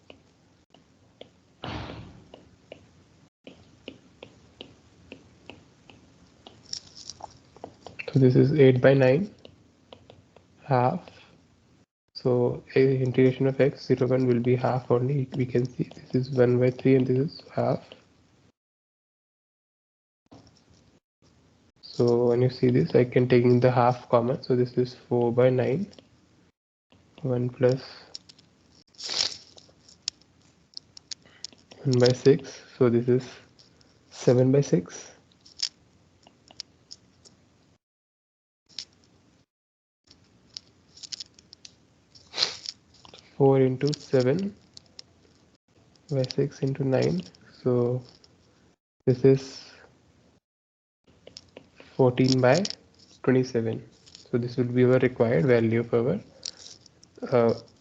A: So this is 8 by 9, half. So integration of x 0 1 will be half only. We can see this is 1 by 3 and this is half. So when you see this, I can take in the half common. So this is 4 by 9, 1 plus 1 by 6. So this is 7 by 6. 4 into 7 by 6 into 9. So this is 14 by 27. So this would be our required value of our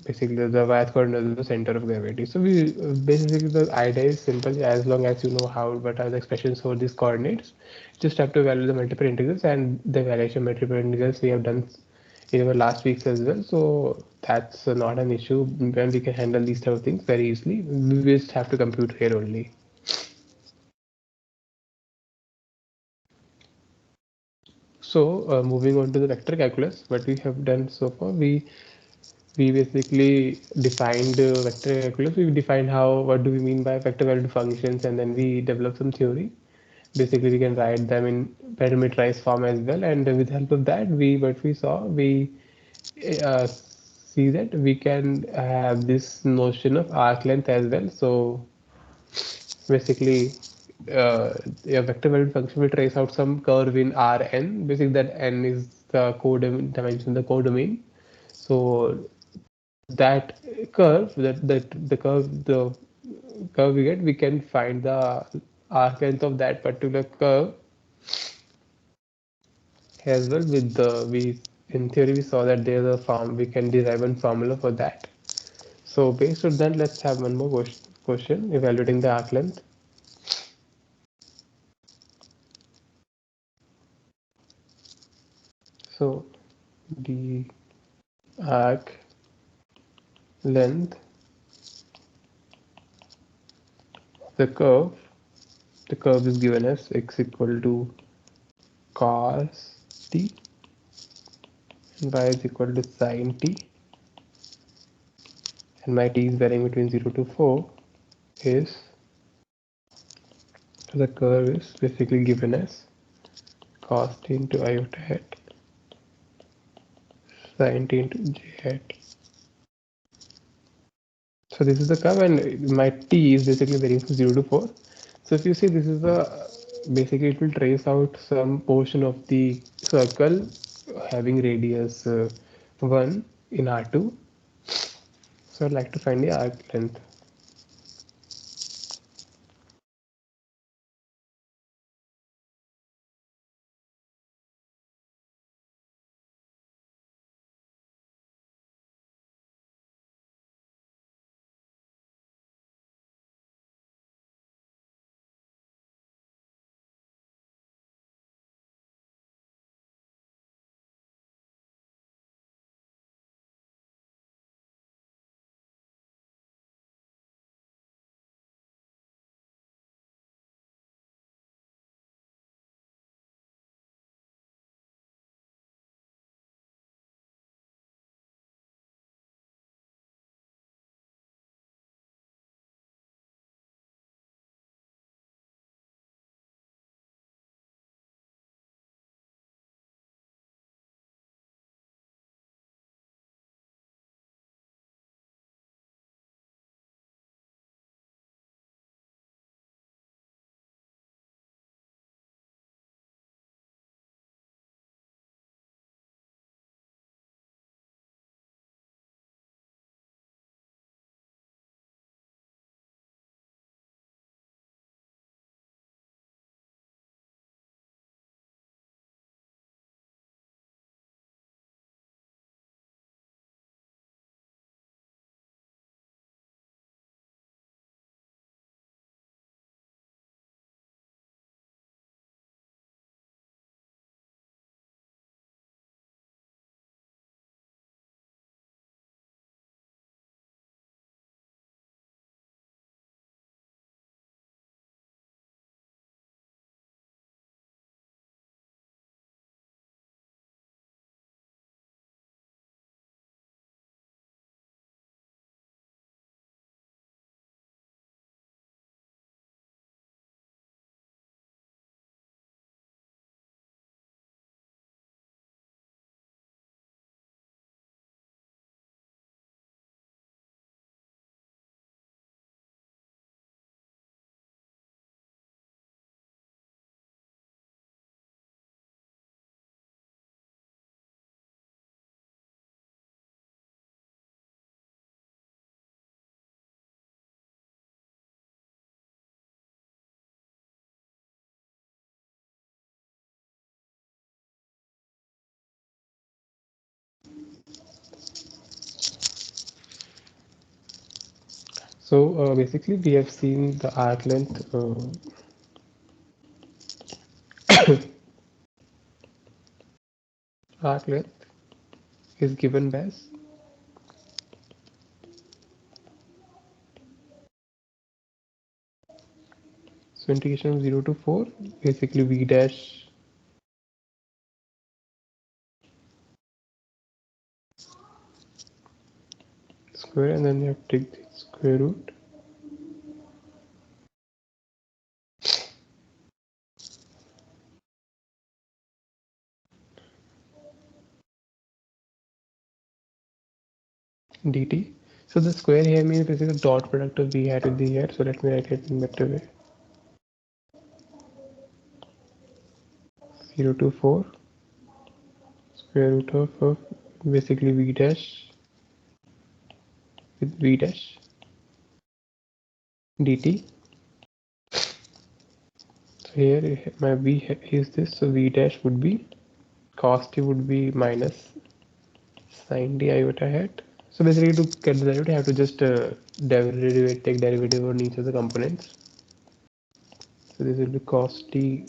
A: basically the y coordinate is the center of gravity. So we basically the idea is simple. As long as you know what are the expressions for these coordinates, just have to evaluate the multiple integrals, and the evaluation of multiple integrals we have done in our last weeks as well. So that's not an issue when we can handle these type of things very easily. We just have to compute here only. So moving on to the vector calculus, what we have done so far, we basically defined vector calculus. We defined what do we mean by vector valued functions, and then we developed some theory. Basically, we can write them in parameterized form as well, and with the help of that, we see that we can have this notion of arc length as well. So basically, a vector valued function will trace out some curve in Rn. Basically, that n is the dimension, the codomain. So that curve, the curve we get, we can find the arc length of that particular curve as well. With the we in theory we saw that there's a form we can derive a formula for that. So based on that, let's have one more question evaluating the arc length. So the arc length, the curve is given as x equal to cos t and y is equal to sin t, and my t is varying between 0 to 4 is, the curve is basically given as cos t into iota hat sin t into j hat. So this is the curve, and my t is basically varying from 0 to 4. So if you see, this is the basically it will trace out some portion of the circle having radius 1 in R2. So I'd like to find the arc length. So basically we have seen the arc length arc length is given as so integration of 0 to 4 basically v dash square and then you have to take the square root dt. So the square here means basically the dot product of v hat with the hat. So let me write it in better way. 0 to 4 square root of basically v dash with v dash dt. So here my v is this, so v dash would be cos t would be minus sin d iota hat. So basically to get the derivative, I have to just take derivative on each of the components. So this will be cos t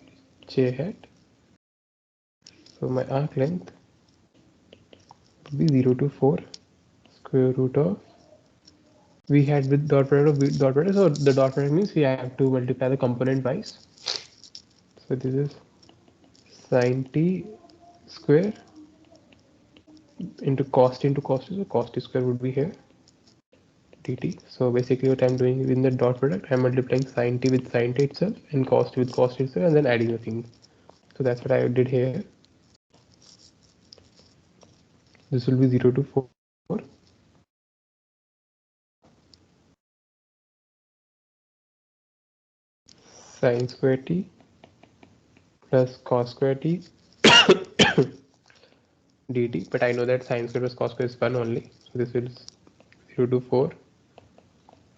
A: j hat. So my arc length would be 0 to 4 square root of we had with dot product of dot product. So the dot product means we have to multiply the component wise. So this is sin t square into cos t, so cos t square would be here dt. So basically what I'm doing in the dot product, I'm multiplying sin t with sin t itself and cos t with cos t itself and then adding the thing. So that's what I did here. This will be 0 to 4 sin square t plus cos square t dt, but I know that sine square plus cos square is 1 only. So this is 0 to 4,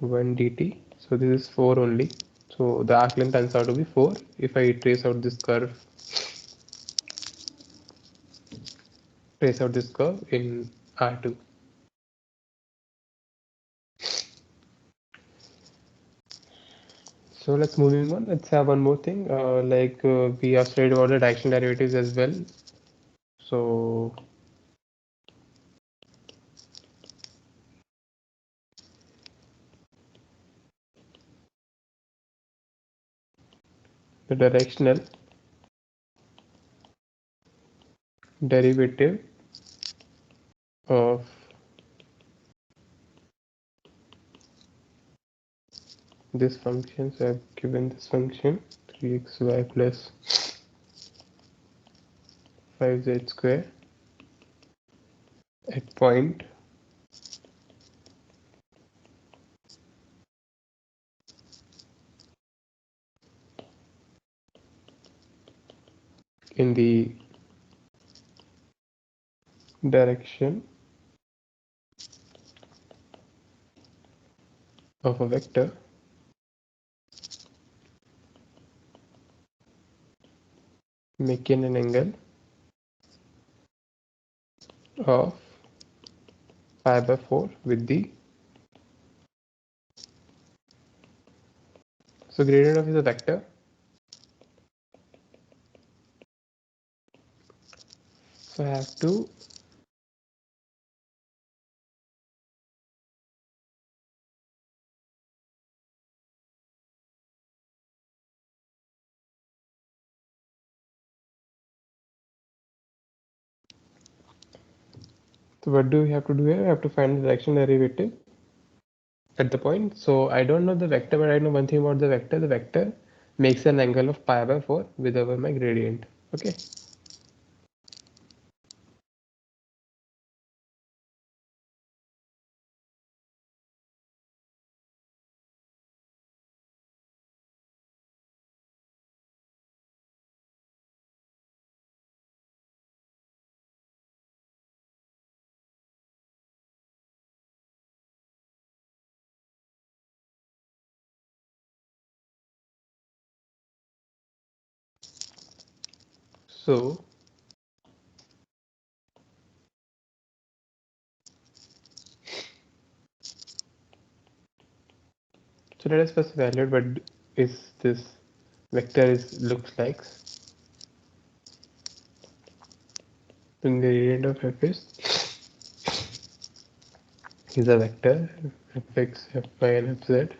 A: 1 dt. So this is 4 only. So the arc length turns out to be 4 if I trace out this curve in R2. So let's moving on. Let's have one more thing. We have studied about the directional derivatives as well. So the directional derivative of this function. So I've given this function 3xy plus 5z square at point in the direction of a vector making an angle of pi by 4 with the gradient of is a vector. So I have to so what do we have to do here? I have to find the directional derivative at the point. So I don't know the vector, but I know one thing about the vector. The vector makes an angle of pi by 4 with over my gradient. Okay. So let us first evaluate what is this vector looks like. The gradient of f is a vector fx, fy, and fz.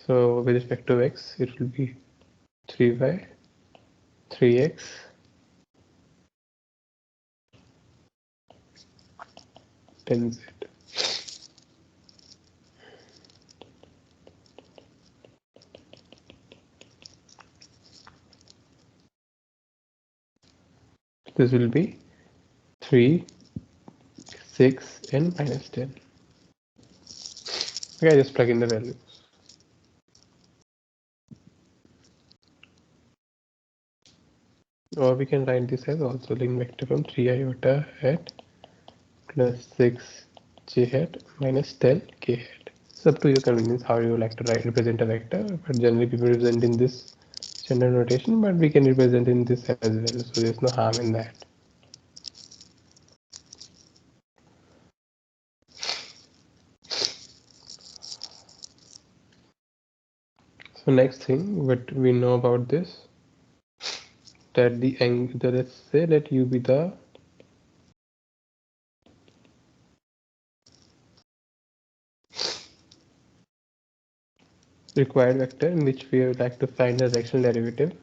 A: So with respect to x, it will be 3y, 3x, 10z. This will be 3, 6, and minus 10. Okay, I just plug in the values. Or we can write this as also link vector from 3 iota hat plus 6 j hat minus 10 k hat. It's up to your convenience how you like to represent a vector, but generally people represent in this standard notation, but we can represent in this as well, so there's no harm in that. So next thing, what we know about this, that the angle, let's say let u be the required vector in which we would like to find the directional derivative.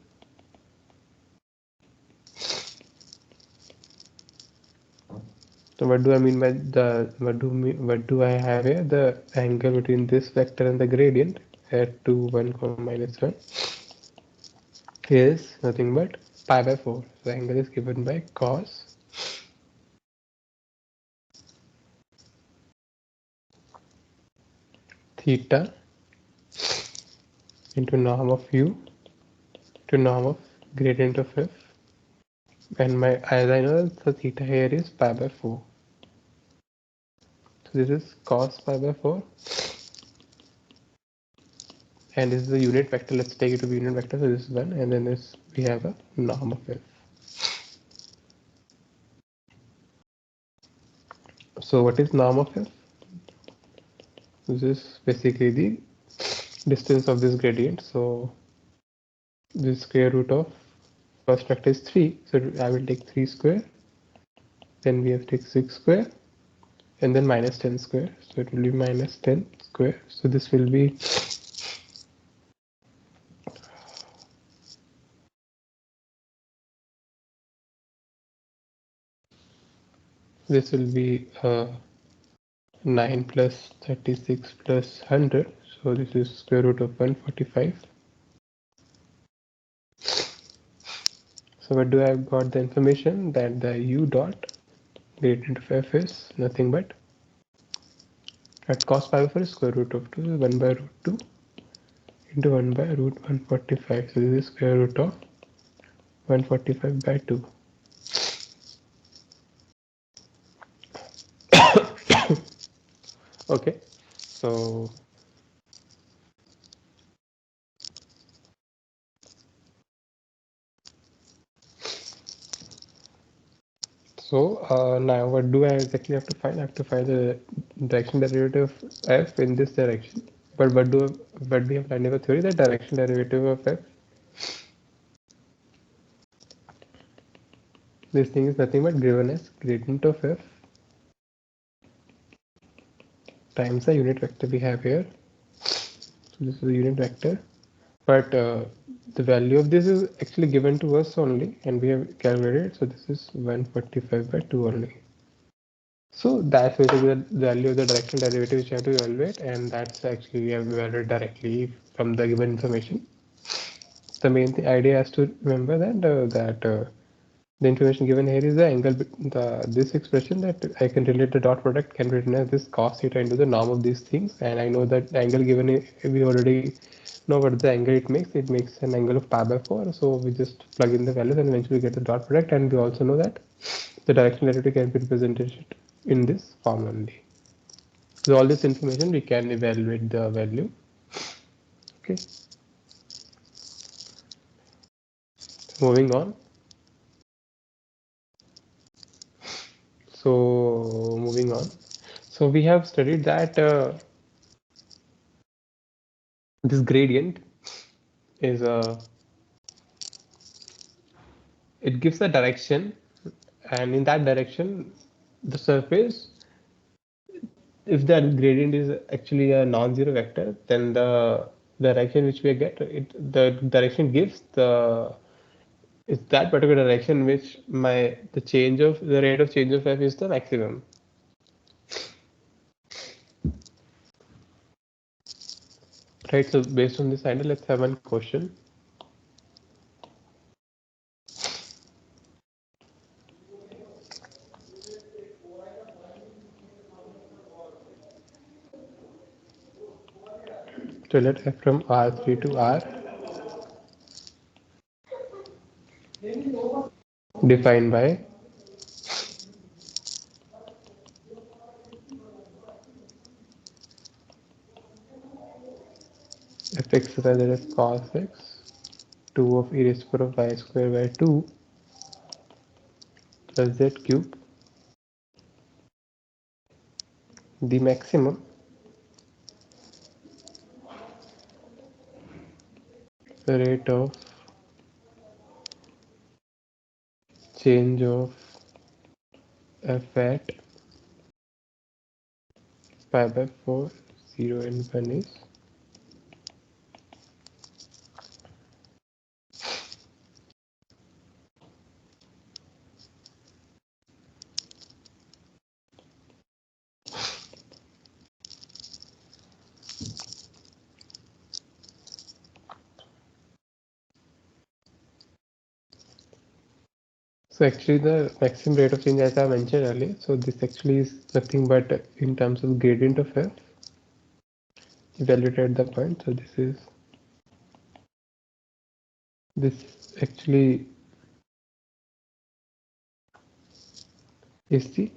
A: So what do I mean by the what do I have here? The angle between this vector and the gradient at 2, 1, minus 1 is nothing but pi by 4. The angle is given by cos theta into norm of u to norm of gradient of f, and my, as I know, the theta here is pi by 4. So this is cos pi by 4, and this is the unit vector. Let's take it to be unit vector. So this is 1, and then this we have a norm of f. So what is norm of f? This is basically the distance of this gradient. So the square root of first factor is 3. So I will take 3 square. Then we have to take 6 square. And then minus 10 square. So it will be minus 10 square. So this will be this will be 9 plus 36 plus 100. So this is square root of 145. So what do I have got the information that the u dot gradient of f is nothing but at cos pi over square root of 2 is 1 by root 2 into 1 by root 145. So this is square root of 145 by 2. Okay, so now what do I exactly have to find? I have to find the direction derivative of f in this direction. But what we have learned in the theory, the direction derivative of f, this thing is nothing but given as gradient of f times the unit vector we have here. So this is the unit vector, but the value of this is actually given to us only, and we have calculated. So this is 145 by 2 only. So that's basically the value of the directional derivative which you have to evaluate, and that's actually we have evaluated directly from the given information. The main idea is to remember that the information given here is the angle, this expression that I can relate the dot product can be written as this cos theta into the norm of these things, and I know that angle given, we already know what the angle it makes. It makes an angle of pi by 4, so we just plug in the values and eventually get the dot product, and we also know that the directional derivative can be represented in this form only. So all this information we can evaluate the value. Okay, moving on. So moving on. So we have studied that this gradient is it gives a direction, and in that direction the surface, if that gradient is actually a non-zero vector, then the direction which we get, the direction gives the is that particular direction which the rate of change of f is the maximum. Right, so based on this idea, let's have one question. So let f from R3 to R defined by fx rather as cos x 2 of e raised to the power of y square by 2 plus z cube, the maximum rate of change of f at pi by 4, 0 and 1 is so actually the maximum rate of change, as I mentioned earlier, so this actually is nothing but in terms of gradient of f evaluated at the point. So this is this actually is the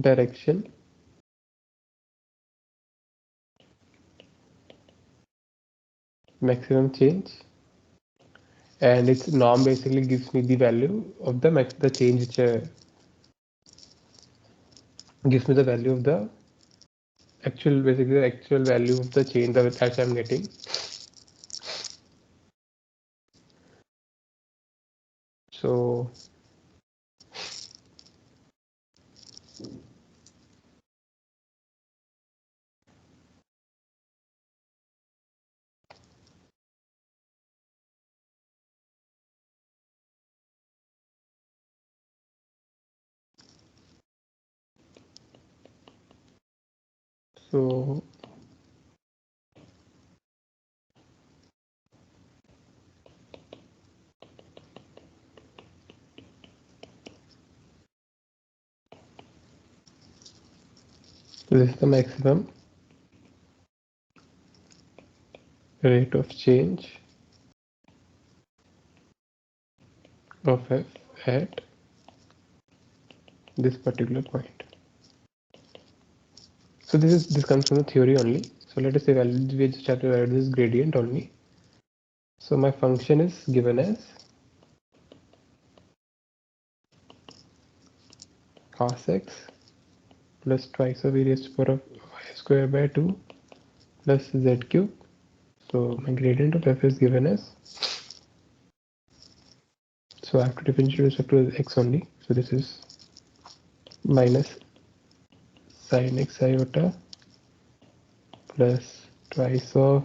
A: direction maximum change, and its norm basically gives me the value of the change which gives me the value of the actual, basically the actual value of the change that I'm getting. So so this is the maximum rate of change of f at this particular point. So this comes from the theory only. So let us say we just have to evaluate this gradient only. So my function is given as cos x plus twice of e raised to the power of y square by 2 plus z cube. So my gradient of f is given as, so I have to differentiate with respect to x only. So this is minus sin x iota plus twice of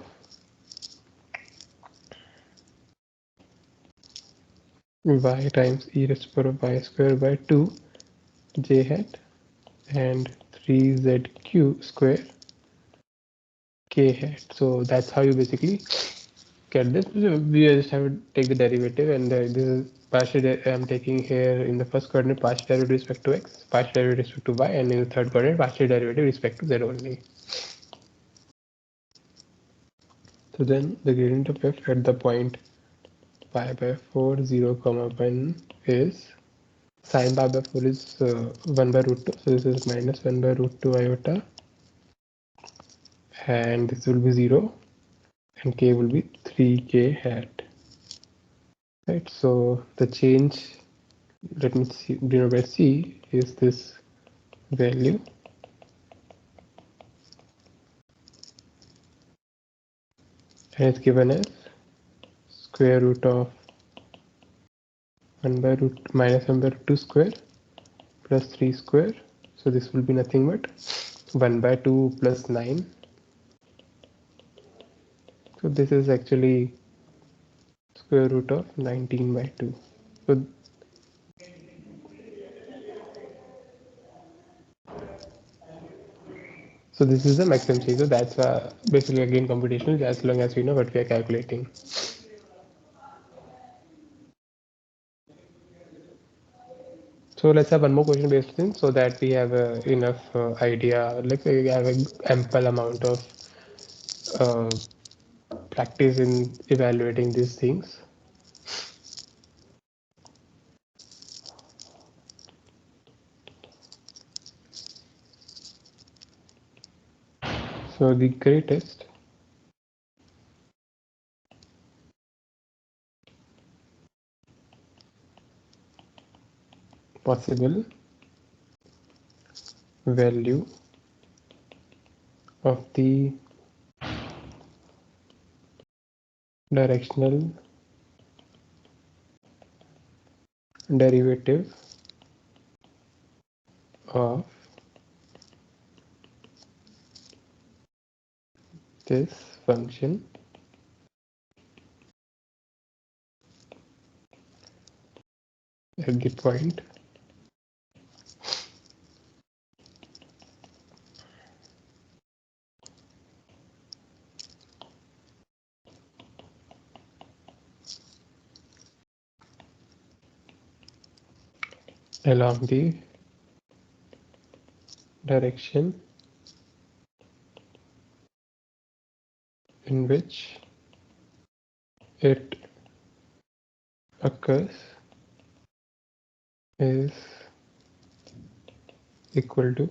A: y times e raised to the power of y square by 2 j hat and 3z square k hat. So that's how you basically get this. We just have to take the derivative, and this is partial I'm taking here in the first coordinate partial derivative with respect to x, partial derivative with respect to y, and in the third coordinate partial derivative with respect to z only. So then the gradient of f at the point pi by 4 0 comma 1 is sin pi by 4 is 1 by root 2, so this is minus 1 by root 2 iota, and this will be 0, and k will be 3k hat, right? So the change, let me see, denoted by c is this value, and it's given as square root of 1 by root minus 1 by root 2 square plus 3 square. So this will be nothing but 1 by 2 plus 9. So this is actually square root of 19 by 2. So this is the maximum change. So that's basically again computational, as long as we know what we are calculating. So let's have one more question based in, so that we have enough idea, like we have an ample amount of practice in evaluating these things. So the greatest possible value of the directional derivative of this function at the point along the direction in which it occurs is equal to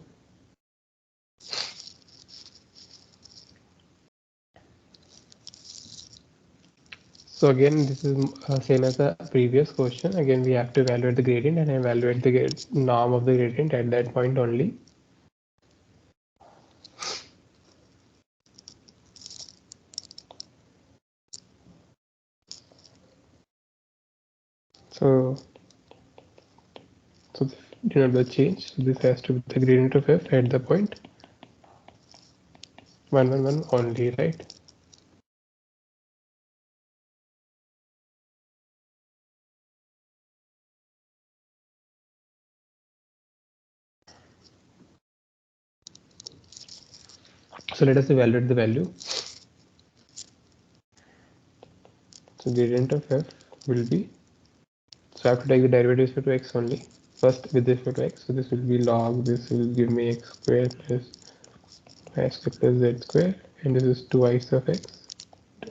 A: so again this is same as the previous question. Again we have to evaluate the gradient and evaluate the norm of the gradient at that point only. So the denote change. So this has to be the gradient of f at the point 1 1 1 only, right? So let us evaluate the value. So gradient of f will be, so I have to take the derivative with respect to x only. First with respect to x, so this will be log, this will give me x square plus y square plus z square, and this is 2 of x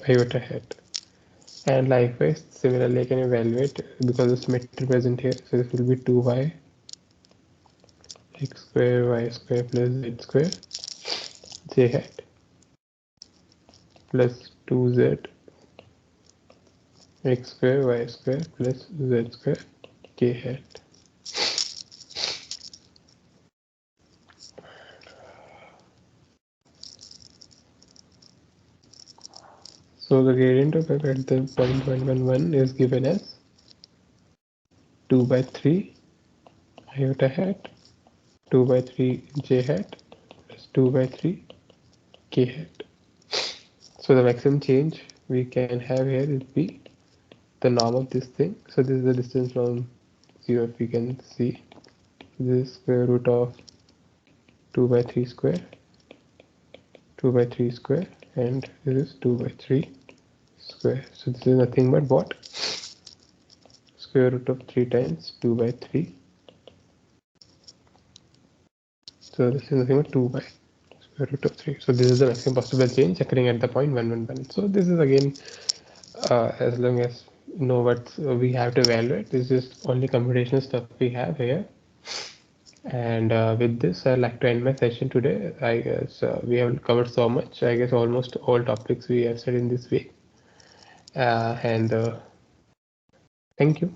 A: iota hat. And likewise, similarly I can evaluate because the symmetry present here, so this will be 2y x square y square plus z square j hat plus 2z x square y square plus z square k hat. So the gradient of f at the point 1 1 1 is given as 2 by 3 iota hat 2 by 3 j hat plus 2 by 3 k hat. So the maximum change we can have here is be the norm of this thing. So this is the distance from 0, if we can see. This is square root of 2 by 3 square, 2 by 3 square, and this is 2 by 3 square. So this is nothing but what? Square root of 3 times 2 by 3. So this is nothing but 2 by square root of 3. So this is the maximum possible change occurring at the point 1 1 1. So this is again, as long as know what we have to evaluate, this is only computational stuff we have here. And with this, I'd like to end my session today. I guess we have covered so much. I guess almost all topics we have said in this week. And thank you.